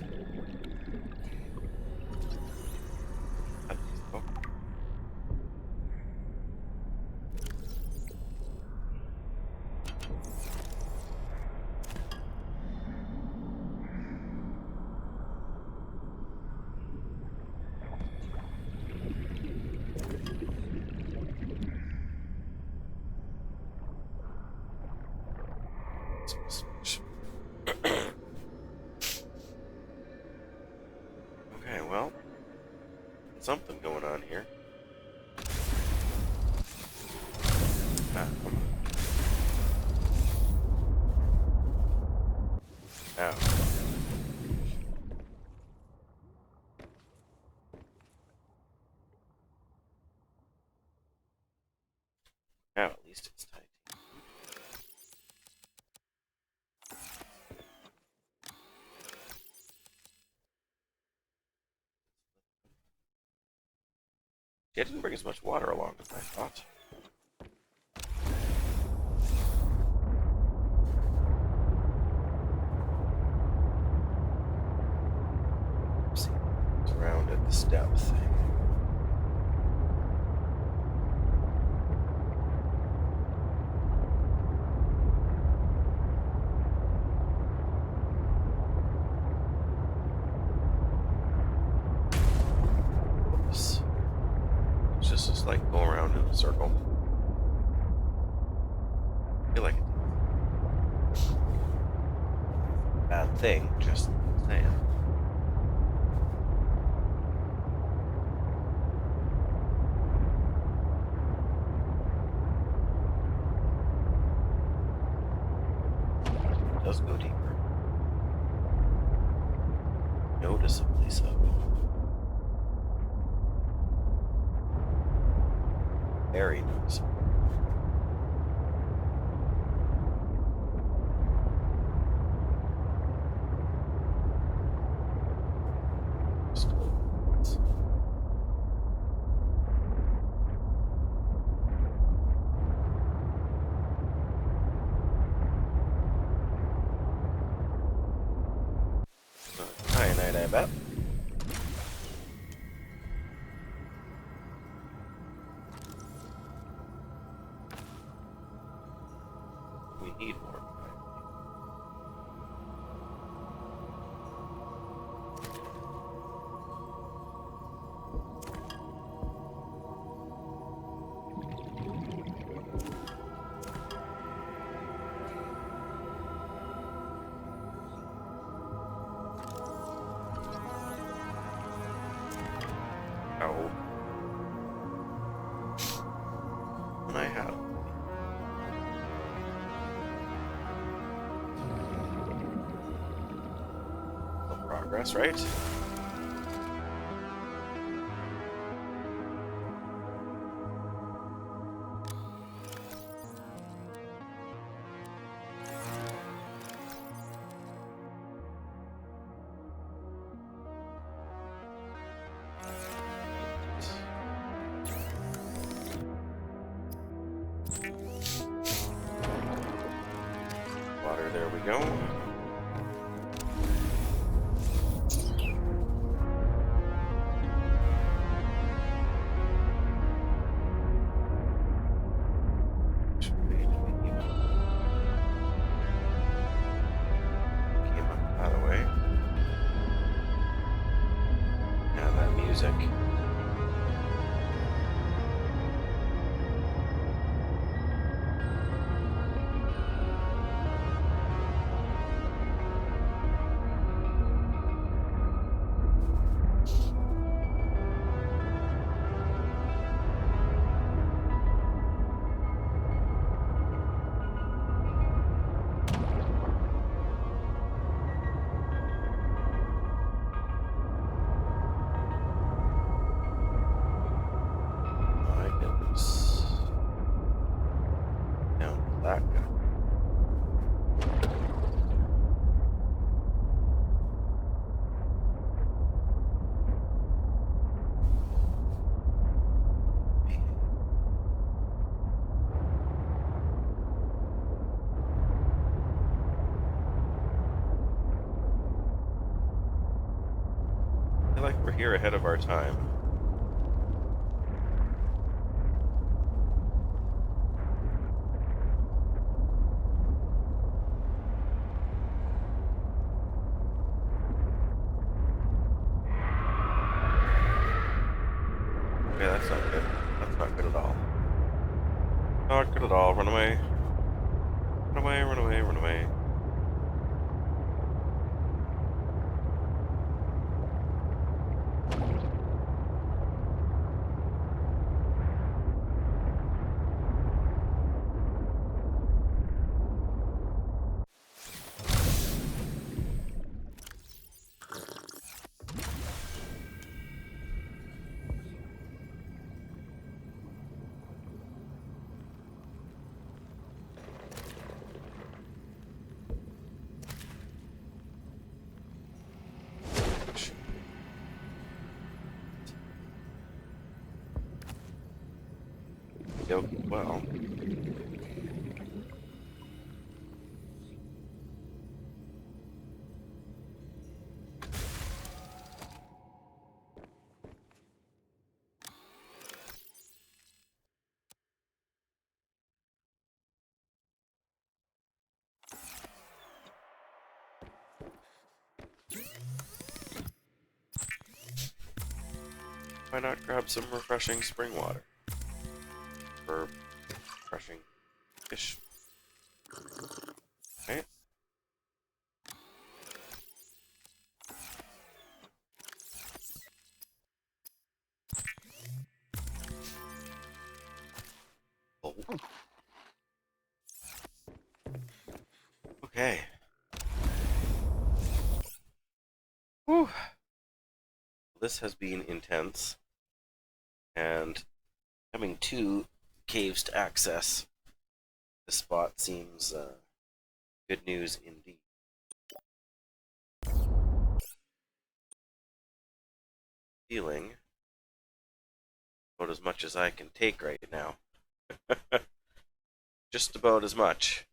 [SPEAKER 1] Oh. Okay, well, something going on here. Ow. Now at least it's tight. It didn't bring as much water along as I thought. See, it's around at this depth. Oops. It's just like go around in a circle. I feel like it's a bad thing, just saying. It does go deeper. Noticeably so. Very noticeable. Cyanide, I bet. We need more. progress, right? Water, there we go. Came up that way. And that music. My goodness. Down to that guy. I feel like we're here ahead of our time. Okay, that's not good. That's not good at all. Not good at all. Run away. Run away, run away, run away. Yep, well. Why not grab some refreshing spring water? Or refreshing fish. Right? Oh. Okay. Whew. This has been intense. And having two caves to access this spot seems good news indeed. Feeling about as much as I can take right now. Just about as much.